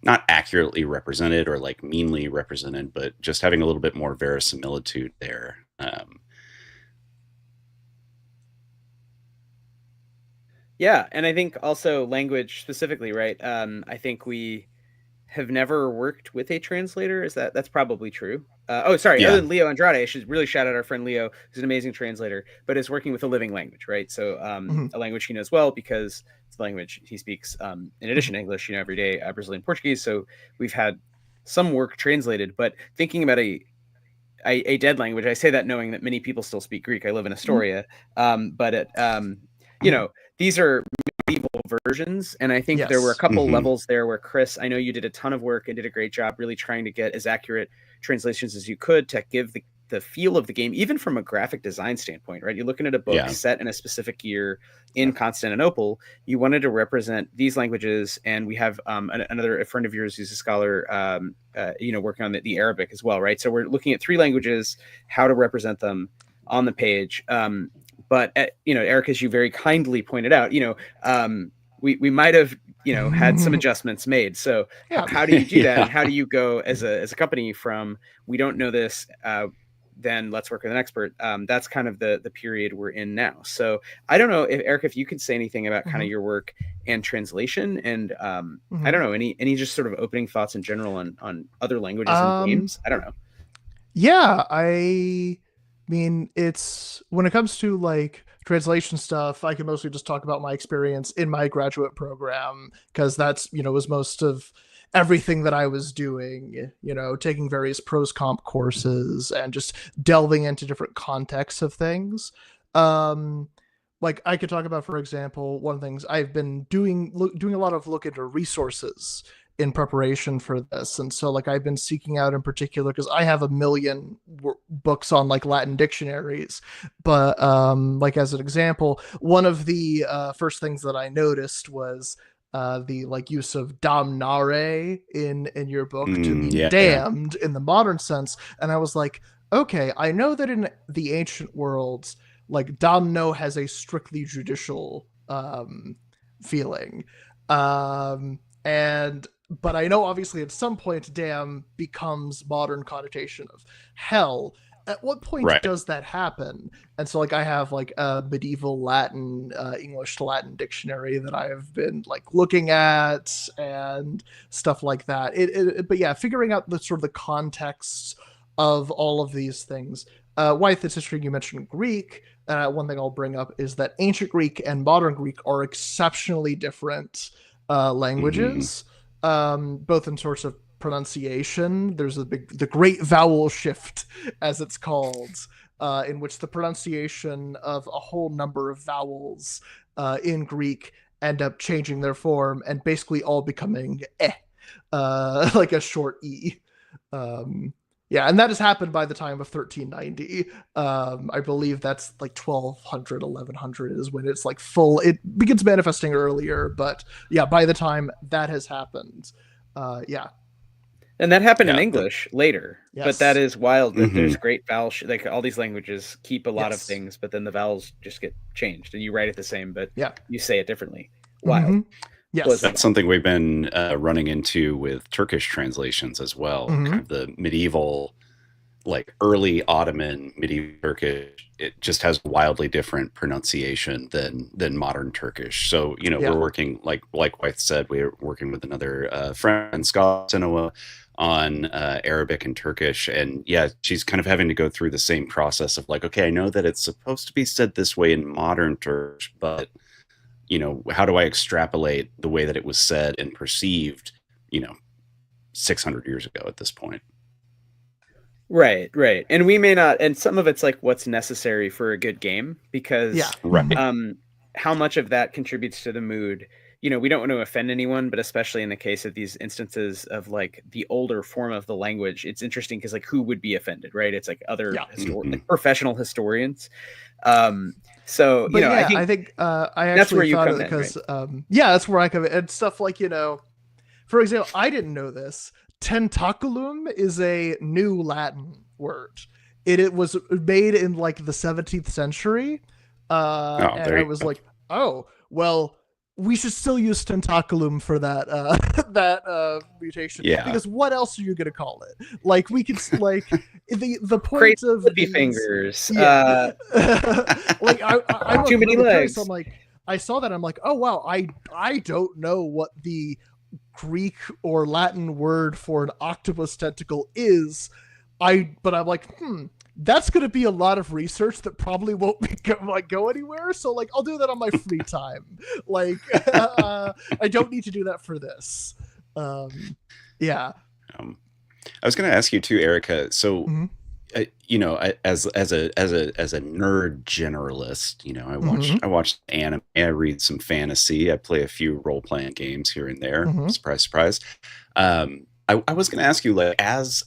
not accurately represented or like meanly represented, but just having a little bit more verisimilitude there. Yeah, and I think also language specifically, right? I think we have never worked with a translator. That's probably true? Oh, sorry. Yeah. Other than Leo Andrade, I should really shout out our friend Leo, who's an amazing translator, but is working with a living language, right? So a language he knows well because it's the language he speaks in addition to English, every day, Brazilian Portuguese. So we've had some work translated, but thinking about a dead language, I say that knowing that many people still speak Greek. I live in Astoria, but these are medieval versions, and I think there were a couple levels there where Chris, I know you did a ton of work and did a great job really trying to get as accurate translations as you could to give the feel of the game, even from a graphic design standpoint, right? You're looking at a book set in a specific year in Constantinople. You wanted to represent these languages, and we have a friend of yours who's a scholar, working on the Arabic as well, right? So we're looking at three languages, how to represent them on the page. But Eric, as you very kindly pointed out, we might have had some adjustments made. So how do you do that? And how do you go as a company from we don't know this, then let's work with an expert? That's kind of the period we're in now. So I don't know if Eric, if you could say anything about kind of your work and translation, and I don't know, any just sort of opening thoughts in general on other languages and games. I don't know. Yeah, I mean, it's when it comes to like translation stuff, I can mostly just talk about my experience in my graduate program, because that's was most of everything that I was doing, taking various pros comp courses and just delving into different contexts of things. Like I could talk about, for example, one of the things I've been doing a lot of look into resources in preparation for this. And so like I've been seeking out in particular, because I have a million books on like Latin dictionaries, but like as an example, one of the first things that I noticed was the like use of damnare in your book to mean damned in the modern sense. And I was like, okay, I know that in the ancient worlds, like damno has a strictly judicial feeling. But I know obviously at some point damn becomes modern connotation of hell. At what point does that happen? And so like I have like a medieval Latin, English to Latin dictionary that I have been like looking at and stuff like that. But yeah, figuring out the sort of the context of all of these things. Wythe, it's interesting you mentioned Greek. One thing I'll bring up is that ancient Greek and modern Greek are exceptionally different languages. Both in sorts of pronunciation. There's the great vowel shift, as it's called, in which the pronunciation of a whole number of vowels in Greek end up changing their form and basically all becoming like a short e. Yeah, and that has happened by the time of 1390. I believe that's like 1200, 1100 is when it's like full. It begins manifesting earlier, but yeah, by the time that has happened, yeah. And that happened in English later, but that is wild that there's great vowel like all these languages keep a lot of things, but then the vowels just get changed and you write it the same, but you say it differently. Wild. Yes, that's something we've been running into with Turkish translations as well. Kind of the medieval, like early Ottoman medieval Turkish, it just has wildly different pronunciation than modern Turkish. So we're working like Wythe said, we're working with another friend, Scott Sinoa, on Arabic and Turkish, and yeah, she's kind of having to go through the same process of like, okay, I know that it's supposed to be said this way in modern Turkish, but how do I extrapolate the way that it was said and perceived 600 years ago at this point? Right. And we may not, and some of it's like what's necessary for a good game, because Right. How much of that contributes to the mood. We don't want to offend anyone, but especially in the case of these instances of like the older form of the language, it's interesting because like who would be offended, right? It's like other like professional historians. So but I think I actually that's where you thought come it because right? that's where I come in. And stuff like, for example, I didn't know this. Tentaculum is a new Latin word. It was made in like the 17th century. And I was like, oh, well, we should still use tentaculum for that mutation. Yeah. Because what else are you going to call it? Like, we could like the point Crazy of these, fingers. Like I too many really legs. Curious. I'm like, I saw that. I'm like, oh wow, I don't know what the Greek or Latin word for an octopus tentacle is. But I'm like, that's going to be a lot of research that probably won't go anywhere. So like, I'll do that on my free time. Like, I don't need to do that for this. Yeah. I was going to ask you too, Erica. So, as a nerd generalist, I watch anime, I read some fantasy, I play a few role playing games here and there. Surprise, surprise. I was going to ask you, like, as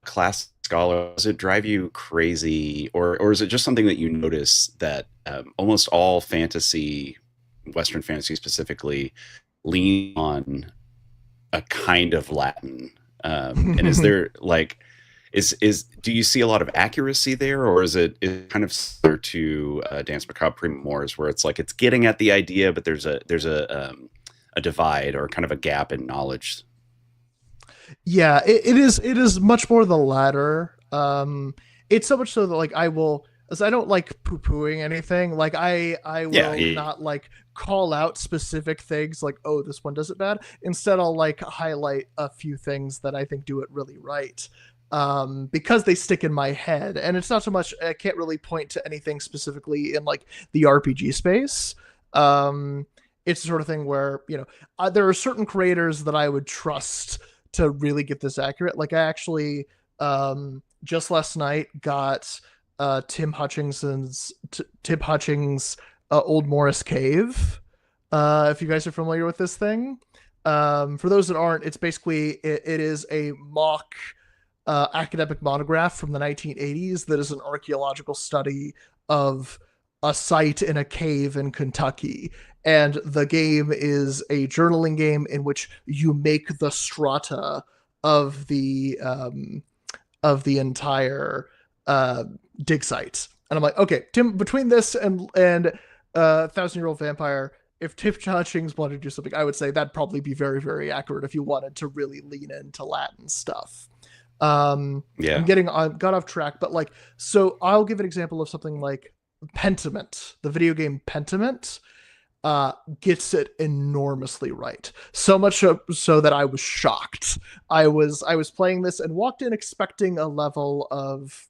a class scholar, does it drive you crazy, or is it just something that you notice that almost all fantasy, Western fantasy specifically, lean on a kind of Latin? And is there like, do you see a lot of accuracy there, or is it kind of similar to Danse Macabre Prima Mors, where it's like it's getting at the idea, but there's a divide or kind of a gap in knowledge? Yeah, it is much more the latter. It's so much so that like I don't like poo-pooing anything. Like I will not like call out specific things like, oh, this one does it bad. Instead, I'll like highlight a few things that I think do it really right. Because they stick in my head. And it's not so much, I can't really point to anything specifically in like the RPG space. It's the sort of thing where, there are certain creators that I would trust to really get this accurate. Like I actually, just last night got Tim Hutchings' Old Morris Cave. If you guys are familiar with this thing. For those that aren't, it's basically, it is a mock academic monograph from the 1980s that is an archaeological study of a site in a cave in Kentucky. And the game is a journaling game in which you make the strata of the entire dig site. And I'm like, okay, Tim, between this and 1,000-Year-Old Vampire, if Tim Hutchings wanted to do something, I would say that'd probably be very, very accurate if you wanted to really lean into Latin stuff. I'm got off track, but like, so I'll give an example of something like Pentiment, the video game Pentiment, gets it enormously right. So much so that I was shocked. I was playing this and walked in expecting a level of,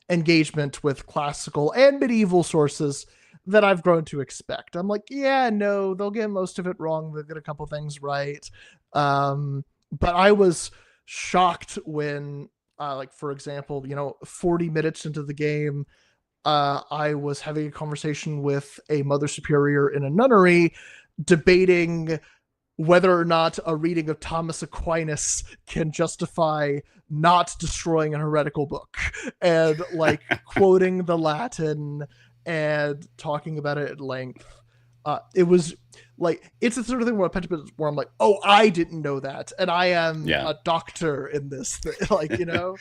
engagement with classical and medieval sources that I've grown to expect. I'm like, yeah, no, they'll get most of it wrong. They'll get a couple things right. But I was shocked when, like, for example, 40 minutes into the game, I was having a conversation with a mother superior in a nunnery debating whether or not a reading of Thomas Aquinas can justify not destroying an heretical book, and like quoting the Latin and talking about it at length. It was like, it's the sort of thing where I'm like, oh, I didn't know that, and I am a doctor in this thing. Like, Well,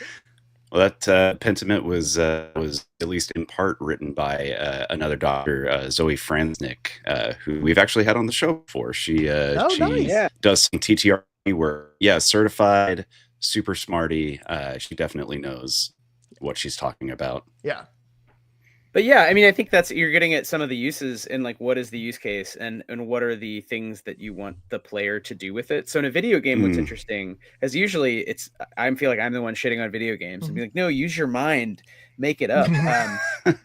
that Pentiment was at least in part written by another doctor, Zoe Franznik, who we've actually had on the show before. She does some TTRPG work. Yeah, certified, super smarty. She definitely knows what she's talking about. Yeah. But yeah, I mean, I think that's, you're getting at some of the uses and like, what is the use case and what are the things that you want the player to do with it. So in a video game, what's interesting is usually I feel like I'm the one shitting on video games and be like, no, use your mind, make it up.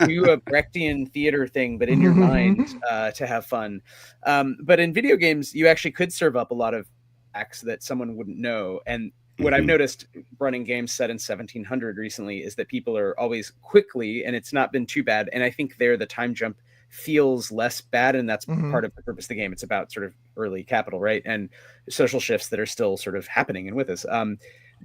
Do a Brechtian theater thing, but in your mind to have fun. But in video games, you actually could serve up a lot of acts that someone wouldn't know. And what I've noticed running games set in 1700 recently is that people are always quickly, and it's not been too bad. And I think there the time jump feels less bad, and that's part of the purpose of the game. It's about sort of early capital, right? And social shifts that are still sort of happening and with us.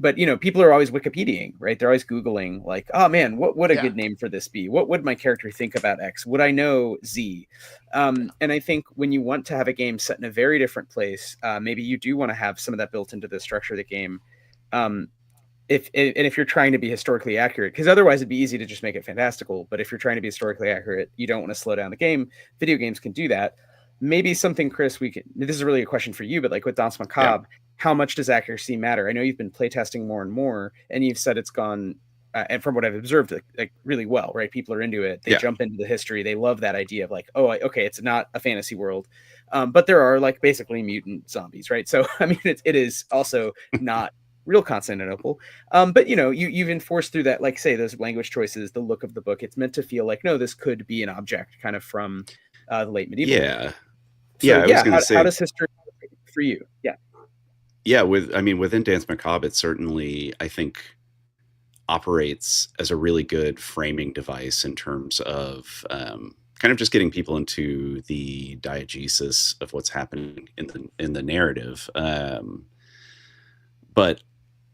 But people are always Wikipediaing, right? They're always Googling, like, oh man, what would a good name for this be? What would my character think about X? Would I know Z? And I think when you want to have a game set in a very different place, maybe you do want to have some of that built into the structure of the game. If you're trying to be historically accurate, because otherwise it'd be easy to just make it fantastical. But if you're trying to be historically accurate, you don't want to slow down the game. Video games can do that. Maybe something, Chris, this is really a question for you, but like with Danse Macabre, how much does accuracy matter? I know you've been playtesting more and more, and you've said it's gone, and from what I've observed, like really well, right? People are into it. They jump into the history. They love that idea of like, oh, okay, it's not a fantasy world. But there are like basically mutant zombies, right? So, I mean, it is also not real Constantinople. But you've enforced through that, like say those language choices, the look of the book, it's meant to feel like, no, this could be an object kind of from the late medieval. Yeah. So, I was gonna say, how does history for you? Yeah. Within Danse Macabre, it certainly, I think, operates as a really good framing device in terms of kind of just getting people into the diegesis of what's happening in the narrative. But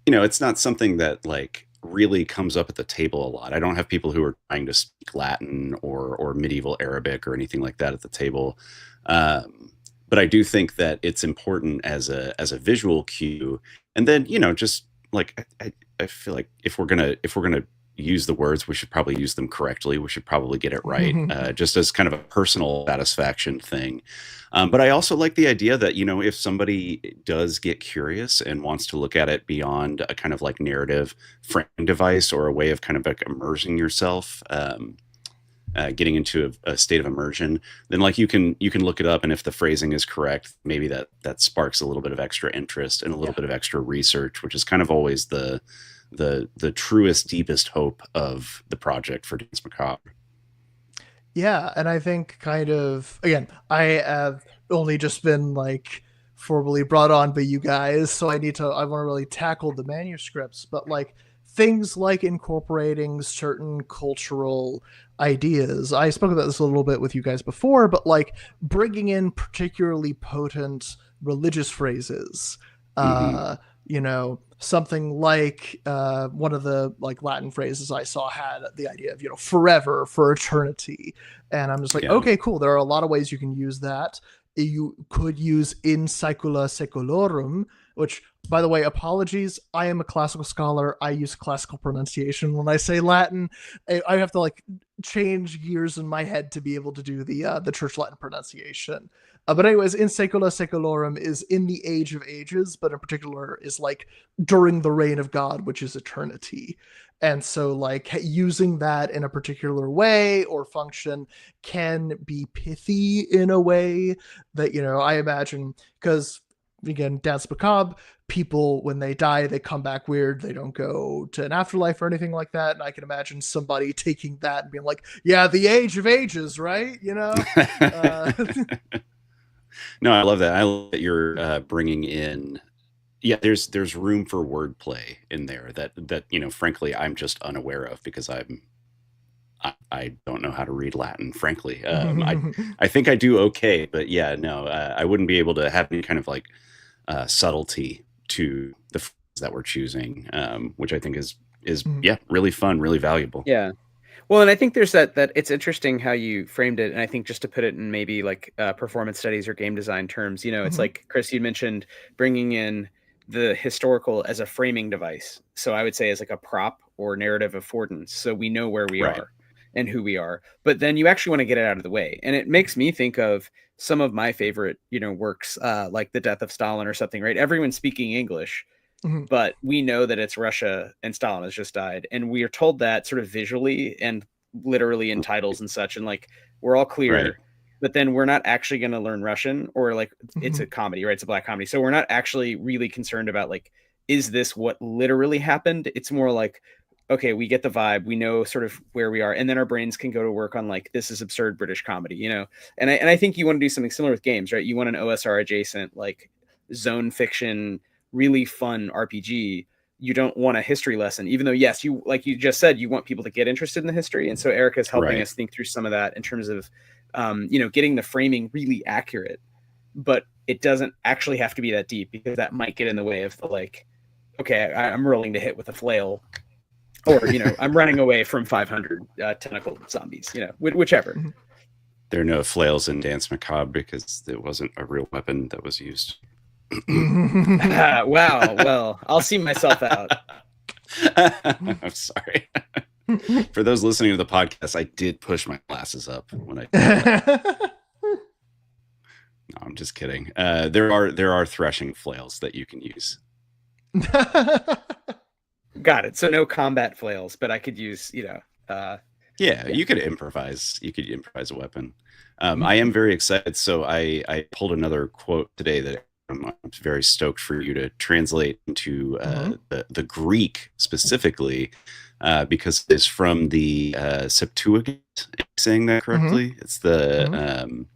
it's not something that like really comes up at the table a lot. I don't have people who are trying to speak Latin or medieval Arabic or anything like that at the table. But I do think that it's important as a visual cue. And then, just like I feel like if we're gonna use the words, we should probably use them correctly. We should probably get it right, just as kind of a personal satisfaction thing. But I also like the idea that, if somebody does get curious and wants to look at it beyond a kind of like narrative framing device or a way of kind of like immersing yourself, getting into a state of immersion, then like you can look it up, and if the phrasing is correct, maybe that sparks a little bit of extra interest and a little bit of extra research, which is kind of always the truest, deepest hope of the project for Danse Macabre. Yeah, and I think kind of, again, I have only just been like formally brought on by you guys, so I want to really tackle the manuscripts, but like things like incorporating certain cultural ideas. I spoke about this a little bit with you guys before, but like bringing in particularly potent religious phrases, something like one of the like Latin phrases I saw had the idea of, forever, for eternity. And I'm just like, okay, cool. There are a lot of ways you can use that. You could use in saecula saeculorum, which, by the way, apologies, I am a classical scholar. I use classical pronunciation when I say Latin. I have to like change gears in my head to be able to do the Church Latin pronunciation. But anyways, in saecula saeculorum is in the age of ages, but in particular is like during the reign of God, which is eternity. And so like using that in a particular way or function can be pithy in a way that, I imagine, because again, Danse Macabre, people, when they die, they come back weird. They don't go to an afterlife or anything like that. And I can imagine somebody taking that and being like, yeah, the age of ages, right? No, I love that. I love that you're bringing in. Yeah, there's room for wordplay in there that frankly, I'm just unaware of because I don't know how to read Latin, frankly. I think I do okay, but yeah, no, I wouldn't be able to have any kind of like subtlety to the phrases that we're choosing, which I think is really fun, really valuable. Yeah. Well, and I think there's that it's interesting how you framed it. And I think just to put it in maybe like performance studies or game design terms, it's like, Chris, you mentioned bringing in the historical as a framing device. So I would say as like a prop or narrative affordance. So we know where we are and who we are, but then you actually want to get it out of the way. And it makes me think of some of my favorite, works like The Death of Stalin or something, right? Everyone's speaking English, but we know that it's Russia and Stalin has just died. And we are told that sort of visually and literally in titles and such, and like we're all clear. Right. But then we're not actually going to learn Russian, or like it's a comedy, right? It's a black comedy. So we're not actually really concerned about like, is this what literally happened? It's more like, okay, we get the vibe, we know sort of where we are, and then our brains can go to work on like, this is absurd British comedy, you know? And I think you want to do something similar with games, right? You want an OSR adjacent, like zone fiction, really fun RPG. You don't want a history lesson, even though, yes, you, like you just said, you want people to get interested in the history. And so Erica's helping us think through some of that in terms of, you know, getting the framing really accurate, but it doesn't actually have to be that deep, because that might get in the way of the like, okay, I'm rolling to hit with a flail, or, you know, I'm running away from 500 tentacle zombies, you know, whichever. There are no flails in Danse Macabre because it wasn't a real weapon that was used. Wow. Well, I'll see myself out. I'm sorry. For those listening to the podcast, I did push my glasses up when I did that. No, I'm just kidding. There are threshing flails that you can use. Got it. So no combat flails, but I could use, you know. Yeah, you could improvise. You could improvise a weapon. I am very excited. So I pulled another quote today that I'm very stoked for you to translate into the Greek specifically, because it's from the Septuagint. Am I saying that correctly? It's the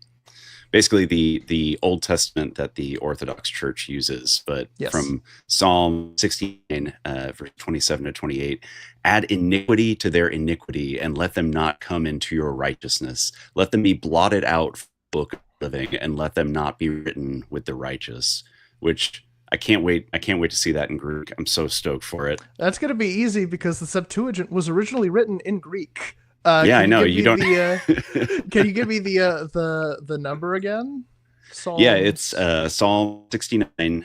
basically the Old Testament that the Orthodox Church uses, but from Psalm 69, verse 27 to 28, add iniquity to their iniquity, and let them not come into your righteousness. Let them be blotted out from the book of living, and let them not be written with the righteous. Which I can't wait to see that in Greek. I'm so stoked for it. That's going to be easy because the Septuagint was originally written in Greek. Yeah, I know. You don't. Can you give me the number again? Psalm... Yeah, it's Psalm 69,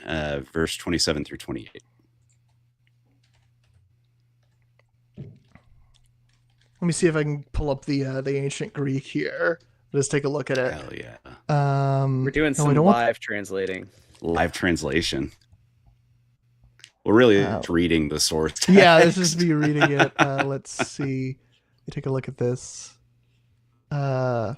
verse 27 through 28. Let me see if I can pull up the ancient Greek here. Let's take a look at it. Hell yeah. We're doing some live translating. Live translation. We're really reading the source text. Yeah, let's just be reading it. Let's see. You take a look at this. Yeah.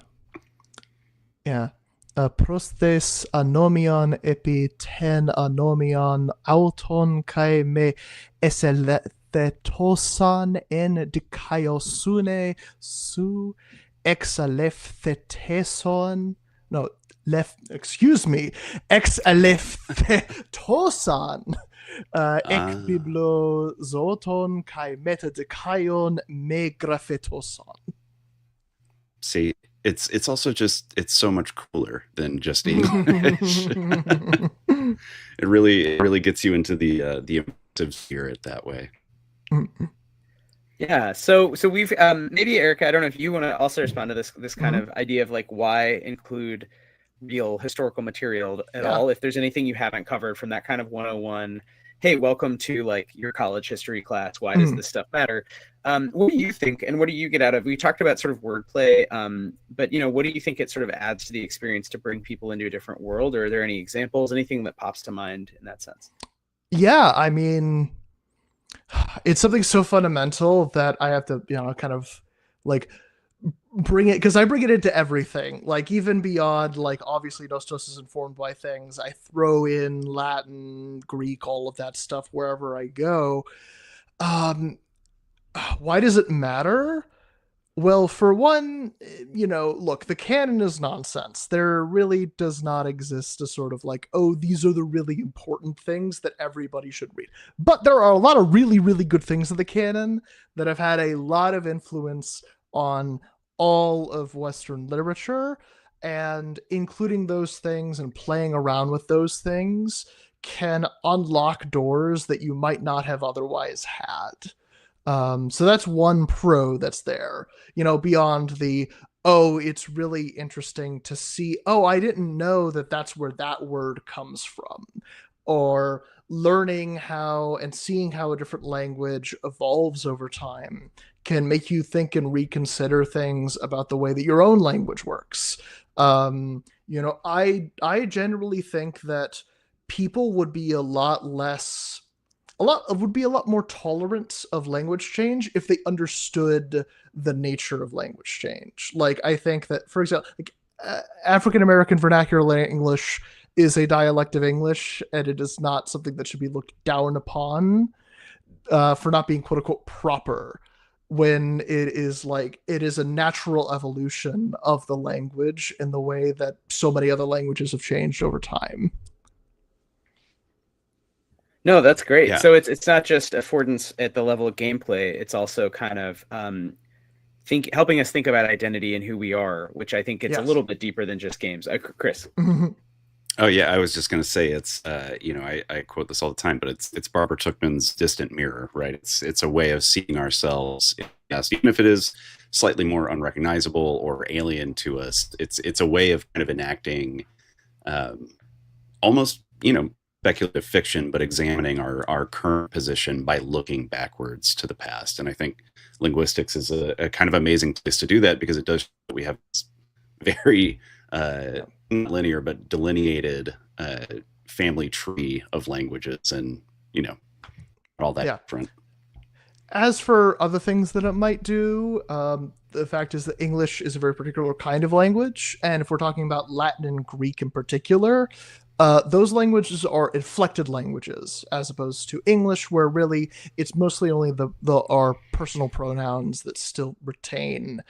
Prostes anomion epi ten anomion auton kai me eselethetosan en dikaiosune su exaleftheteson. No, exalefthetosan. Ek biblozoton kai metadikaion me graphetoson. See, it's also just, it's so much cooler than just English. It really gets you into the emotive spirit that way. Yeah, so we've maybe Erica, I don't know if you want to also respond to this kind of idea of like, why include real historical material at all, if there's anything you haven't covered from that kind of 101, hey, welcome to like your college history class, why does this stuff matter? What do you think, and what do you get out of, we talked about sort of wordplay, but you know, what do you think it sort of adds to the experience to bring people into a different world? Or are there any examples, anything that pops to mind in that sense? Yeah, I mean, it's something so fundamental that I have to, you know, kind of like bring it, because I bring it into everything, like even beyond, like obviously Nostos is informed by things, I throw in Latin, Greek, all of that stuff wherever I go. Why does it matter? Well, for one, you know, look, the canon is nonsense. There really does not exist a sort of like, oh, these are the really important things that everybody should read. But there are a lot of really, really good things in the canon that have had a lot of influence on all of Western literature, and including those things and playing around with those things can unlock doors that you might not have otherwise had. So that's one pro that's there, you know, beyond the, oh, it's really interesting to see, oh, I didn't know that that's where that word comes from, or learning how and seeing how a different language evolves over time can make you think and reconsider things about the way that your own language works. You know, I generally think that people would be a lot less would be a lot more tolerant of language change if they understood the nature of language change. Like, I think that, for example, like, African American vernacular English is a dialect of English, and it is not something that should be looked down upon for not being quote unquote proper, when it is a natural evolution of the language in the way that so many other languages have changed over time. No, that's great. Yeah. So it's not just affordance at the level of gameplay. It's also kind of helping us think about identity and who we are, which I think gets a little bit deeper than just games. Chris. Oh yeah, I was just going to say it's I quote this all the time, but it's Barbara Tuchman's distant mirror, right? It's a way of seeing ourselves, yes, even if it is slightly more unrecognizable or alien to us. It's a way of kind of enacting almost speculative fiction, but examining our current position by looking backwards to the past. And I think linguistics is a kind of amazing place to do that, because it does, we have this very not linear but delineated family tree of languages, and all that different. As for other things that it might do, the fact is that English is a very particular kind of language, and if we're talking about Latin and Greek in particular, those languages are inflected languages, as opposed to English, where really it's mostly only our personal pronouns that still retain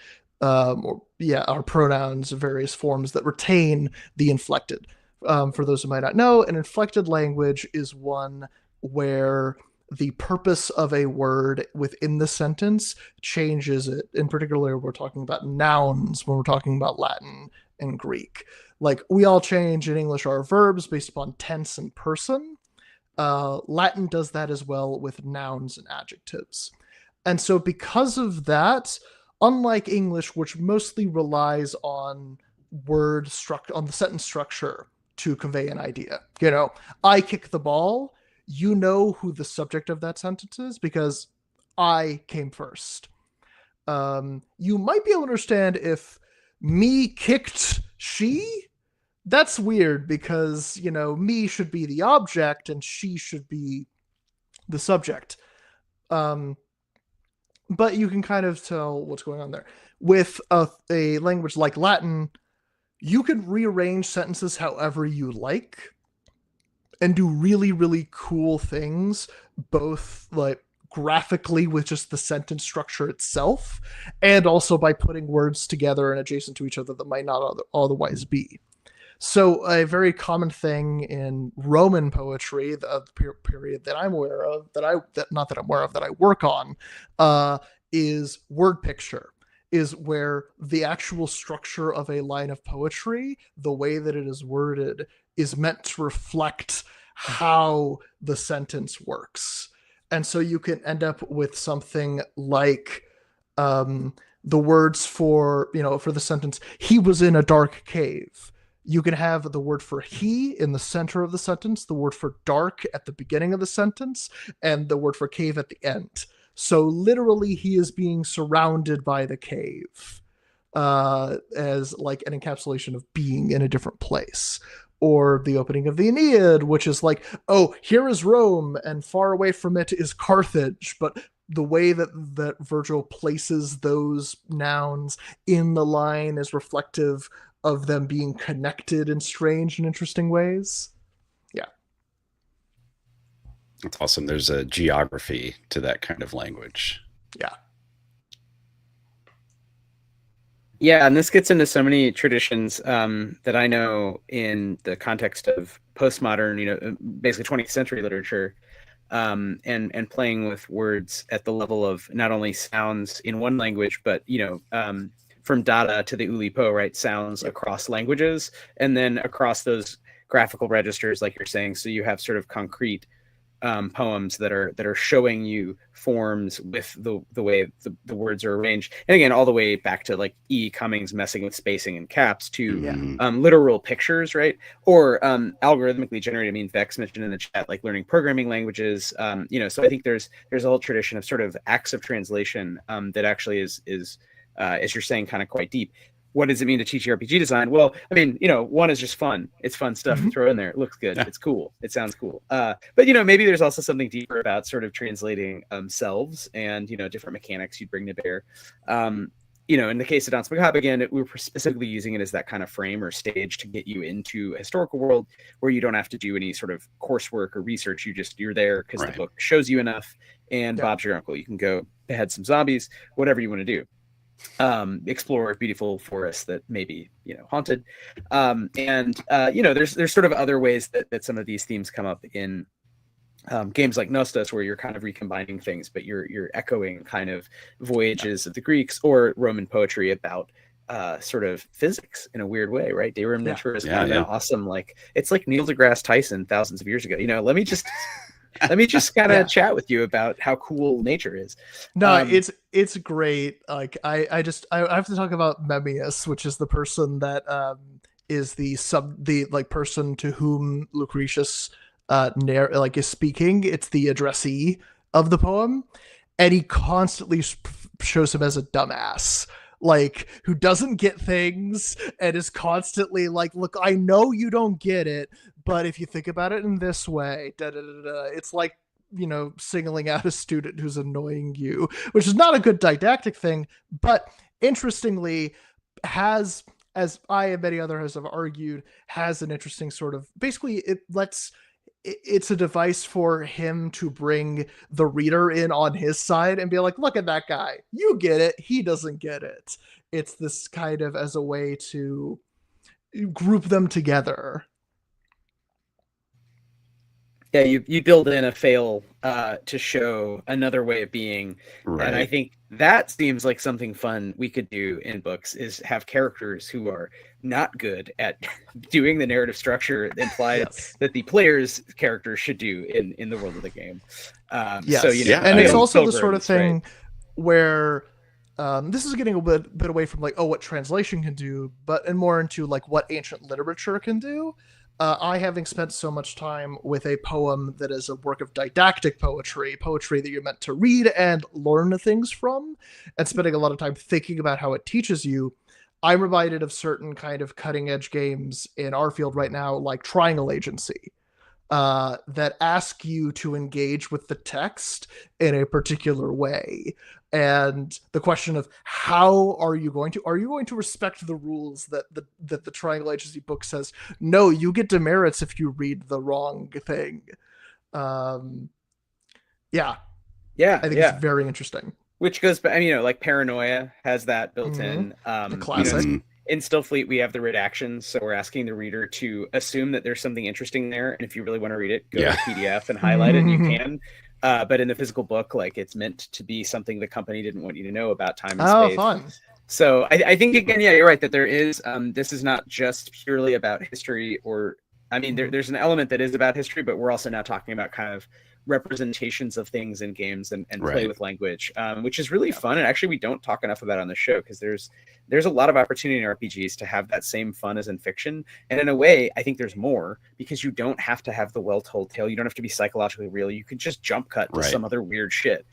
our pronouns in various forms that retain the inflected. For those who might not know, an inflected language is one where the purpose of a word within the sentence changes it. In particular, we're talking about nouns when we're talking about Latin and Greek. Like, we all change in English our verbs based upon tense and person. Latin does that as well with nouns and adjectives. And so because of that, unlike English, which mostly relies on on the sentence structure to convey an idea. I kick the ball, who the subject of that sentence is because I came first. You might be able to understand if me kicked she. That's weird because, me should be the object and she should be the subject. But you can kind of tell what's going on there. With a language like Latin, you can rearrange sentences however you like and do really, really cool things, both like graphically with just the sentence structure itself, and also by putting words together and adjacent to each other that might not otherwise be. So a very common thing in Roman poetry, the period that I'm aware of, that I work on, is word picture, is where the actual structure of a line of poetry, the way that it is worded, is meant to reflect how the sentence works. And so you can end up with something like the words for the sentence, he was in a dark cave. You can have the word for he in the center of the sentence, the word for dark at the beginning of the sentence, and the word for cave at the end. So literally he is being surrounded by the cave as like an encapsulation of being in a different place. Or the opening of the Aeneid, which is like, oh, here is Rome and far away from it is Carthage. But the way that Virgil places those nouns in the line is reflective of them being connected in strange and interesting ways. Yeah. That's awesome. There's a geography to that kind of language. Yeah. Yeah, and this gets into so many traditions that I know in the context of postmodern, basically 20th century literature, and playing with words at the level of not only sounds in one language, but from Dada to the Oulipo, right? Sounds across languages, and then across those graphical registers, like you're saying. So you have sort of concrete poems that are showing you forms with the way the words are arranged, and again, all the way back to like E. Cummings messing with spacing and caps to literal pictures, right? Or algorithmically generated. I mean, Vex mentioned in the chat, like learning programming languages. So I think there's a whole tradition of sort of acts of translation that actually is as you're saying, kind of quite deep. what does it mean to teach RPG design? Well, I mean, one is just fun. It's fun stuff to throw in there. It looks good. It's cool. It sounds cool. But maybe there's also something deeper about sort of translating selves and different mechanics you'd bring to bear. In the case of Danse Macabre, again, we were specifically using it as that kind of frame or stage to get you into a historical world where you don't have to do any sort of coursework or research. You're there because the book shows you enough, and Bob's your uncle. You can go behead some zombies, whatever you want to do. Explore beautiful forests that may be haunted, there's sort of other ways that some of these themes come up in games like Nostos, where you're kind of recombining things, but you're echoing kind of voyages of the Greeks or Roman poetry about sort of physics in a weird way, right? De Rim Natura is kind of an awesome, it's like Neil deGrasse Tyson thousands of years ago. Let me just kind of chat with you about how cool nature is. No, it's great. Like I have to talk about Memmius, which is the person that is the person to whom Lucretius is speaking. It's the addressee of the poem, and he constantly shows him as a dumbass, who doesn't get things and is constantly look, I know you don't get it, but if you think about it in this way, it's like singling out a student who's annoying you, which is not a good didactic thing, but interestingly has, as I and many others have argued, has an interesting sort of, basically it's a device for him to bring the reader in on his side and be like, look at that guy. You get it. He doesn't get it. It's this kind of as a way to group them together. Yeah, you build in a fail to show another way of being. Right. And I think that seems like something fun we could do in books, is have characters who are not good at doing the narrative structure implied that the player's characters should do in the world of the game. Yes. So, and it's also the sort of thing where this is getting a bit away from what translation can do, and more into what ancient literature can do. I, having spent so much time with a poem that is a work of didactic poetry that you're meant to read and learn things from, and spending a lot of time thinking about how it teaches you, I'm reminded of certain kind of cutting edge games in our field right now, like Triangle Agency, that ask you to engage with the text in a particular way. And the question of how are you going to respect the rules that the Triangle Agency book says, no, you get demerits if you read the wrong thing. I think it's very interesting. Which goes back, Paranoia has that built in. The classic. In Stillfleet, we have the redactions, so we're asking the reader to assume that there's something interesting there, and if you really want to read it, go to PDF and highlight it, and you can. But in the physical book, it's meant to be something the company didn't want you to know about time and space. Fun. So I think, again, you're right, that there is, this is not just purely about history, or, there's an element that is about history, but we're also now talking about kind of representations of things in games and play with language, which is really fun. And actually, we don't talk enough about on the show, because there's a lot of opportunity in RPGs to have that same fun as in fiction. And in a way, I think there's more, because you don't have to have the well-told tale. You don't have to be psychologically real. You can just jump cut to some other weird shit.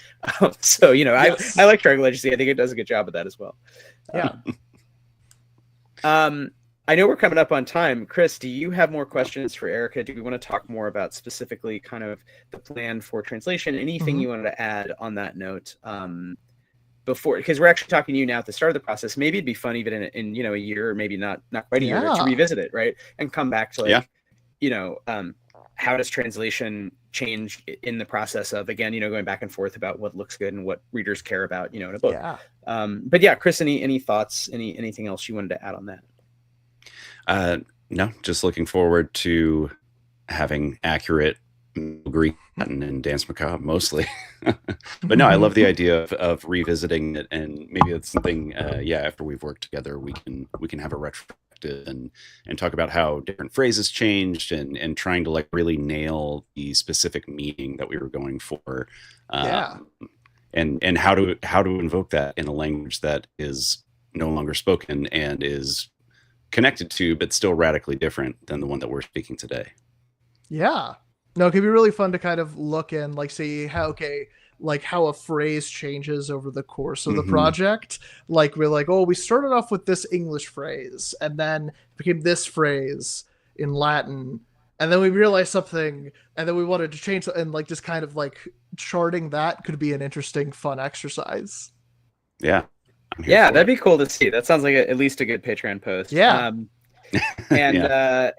So, I like Triangle Agency. I think it does a good job of that as well. Yeah. I know we're coming up on time. Chris, do you have more questions for Erica? Do we want to talk more about specifically kind of the plan for translation? Anything you wanted to add on that note before? Because we're actually talking to you now at the start of the process. Maybe it'd be fun even in a year, or maybe not quite a year, to revisit it, right? And come back to how does translation change in the process of, again, going back and forth about what looks good and what readers care about, in a book. Yeah. But yeah, Chris, any thoughts, anything else you wanted to add on that? No, just looking forward to having accurate Greek and Danse Macabre mostly. But no, I love the idea of revisiting it, and maybe it's something after we've worked together we can have a retrospective and talk about how different phrases changed, and trying to really nail the specific meaning that we were going for. And how to invoke that in a language that is no longer spoken and is connected to, but still radically different than the one that we're speaking today. Yeah. No, it could be really fun to kind of look and see how, like how a phrase changes over the course of the Mhm. project. Like we're like, oh, we started off with this English phrase and then it became this phrase in Latin, and then we realized something, and then we wanted to change it, and like just kind of like charting that could be an interesting, fun exercise. Yeah. I'm here Yeah, for that'd it. be cool to see. That sounds like at least a good Patreon post. Yeah. And Yeah.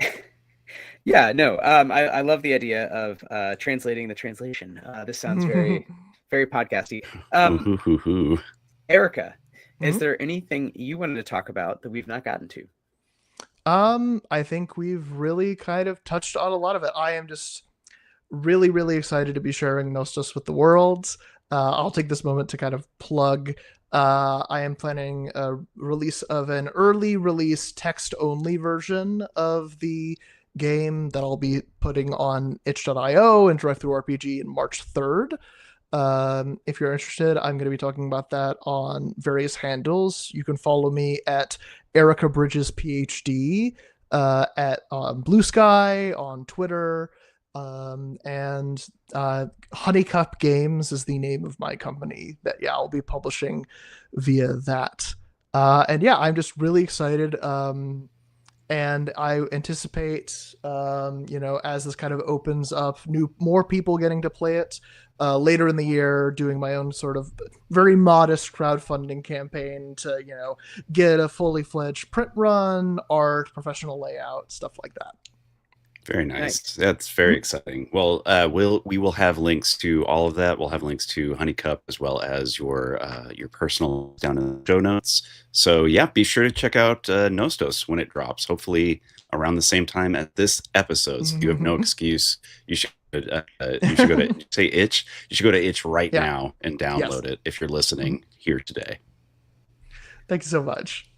yeah, no, I love the idea of translating the translation. This sounds very, very podcasty. Ooh, hoo, hoo. Erica, is Mhm. there anything you wanted to talk about that we've not gotten to? I think we've really kind of touched on a lot of it. I am just really, really excited to be sharing Nostos with the world. I'll take this moment to kind of plug. I am planning a release of an early release text-only version of the game that I'll be putting on itch.io and DriveThruRPG in March 3rd. If you're interested, I'm going to be talking about that on various handles. You can follow me at Erica Bridges PhD at Blue Sky on Twitter, and Honeycup Games is the name of my company that I'll be publishing via that. And yeah, I'm just really excited. And I anticipate, as this kind of opens up, more people getting to play it later in the year, doing my own sort of very modest crowdfunding campaign to, get a fully fledged print run, art, professional layout, stuff like that. Very nice. That's very exciting. Well, we will have links to all of that. We'll have links to Honeycup as well as your personal down in the show notes. So yeah, be sure to check out Nostos when it drops. Hopefully around the same time as this episode. So you have no excuse. You should go to say itch. You should go to itch right now and download it if you're listening here today. Thank you so much.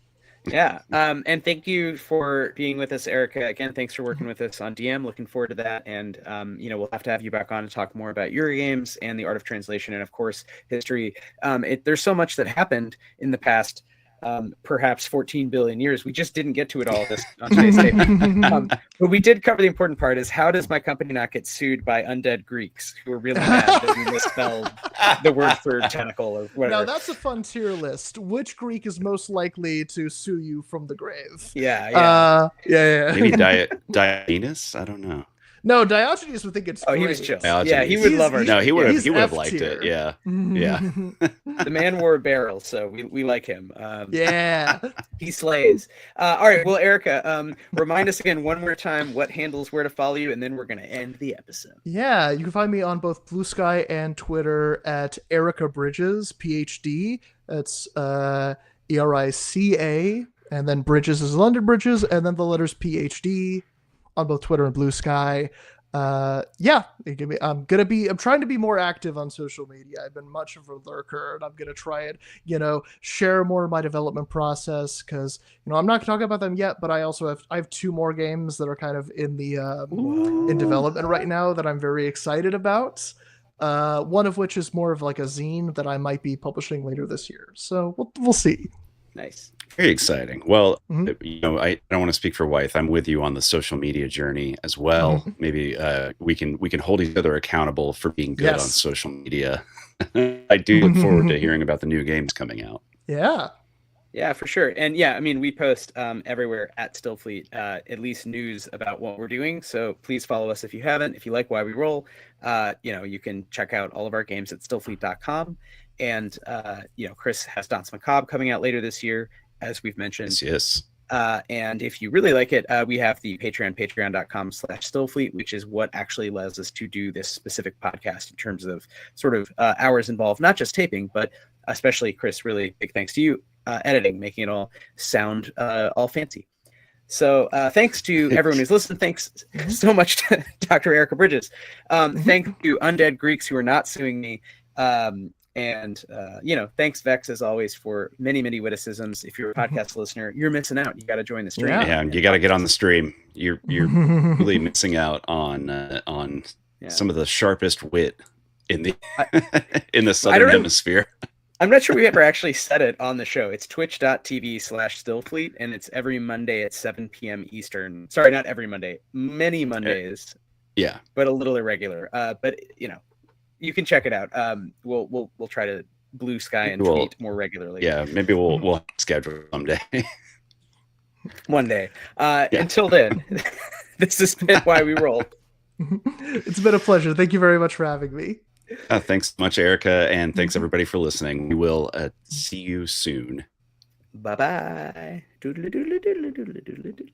Yeah. And thank you for being with us, Erica. Again, thanks for working with us on DM. Looking forward to that. And, we'll have to have you back on to talk more about your games and the art of translation and, of course, history. There's so much that happened in the past, perhaps 14 billion years. We just didn't get to it all on today's tape. But we did cover the important part is how does my company not get sued by undead Greeks who are really mad that we misspelled the word for tentacle or whatever. Now that's a fun tier list. Which Greek is most likely to sue you from the grave? Yeah. Maybe Diogenes? I don't know. No, Diogenes would think it's great. He was chill. Diogenes. Yeah, he would love our No, he would have F liked tier. it. Yeah. Yeah. The man wore a barrel, so we like him. Yeah. He slays. All right, well, Erica, remind us again one more time what handles where to follow you, and then we're going to end the episode. Yeah, you can find me on both Blue Sky and Twitter at Erica Bridges, PhD. That's ERICA, and then Bridges is London Bridges, and then the letters PhD on both Twitter and Blue Sky. I'm trying to be more active on social media. I've been much of a lurker, and I'm gonna try and share more of my development process, because I'm not gonna talk about them yet, but I have 2 more games that are kind of in the in development right now that I'm very excited about. One of which is more of like a zine that I might be publishing later this year. So we'll see. Nice. Very exciting. Well, I don't want to speak for Wythe. I'm with you on the social media journey as well. Maybe we can hold each other accountable for being good on social media. I do look forward to hearing about the new games coming out. Yeah, for sure. And we post everywhere at Stillfleet, at least news about what we're doing. So please follow us if you haven't. If you like Why We Roll, you can check out all of our games at stillfleet.com. And, Chris has Danse Macabre coming out later this year, as we've mentioned. Yes. And if you really like it, we have the patreon.com/Stillfleet, which is what actually allows us to do this specific podcast in terms of sort of hours involved, not just taping, but especially Chris, really big thanks to you, editing, making it all sound all fancy. So thanks to everyone who's listened. Thanks so much to Dr. Erica Bridges. Thanks to Undead Greeks who are not suing me. And thanks, Vex, as always, for many, many witticisms. If you're a podcast listener, you're missing out. You got to join the stream. Yeah, you got to get on the stream. You're really missing out on some of the sharpest wit in the in the Southern Hemisphere. I'm not sure we ever actually said it on the show. It's twitch.tv/Stillfleet, and it's every Monday at 7 p.m. Eastern. Sorry, not every Monday. Many Mondays. Yeah. But a little irregular. But You can check it out. We'll try to blue sky and tweet more regularly. Yeah, maybe we'll schedule someday. One day. Until then, this has been Why We Roll. It's been a pleasure. Thank you very much for having me. Thanks so much, Erica, and thanks everybody for listening. We will see you soon. Bye-bye. Doodle doodle doodle doodle doodle doodle.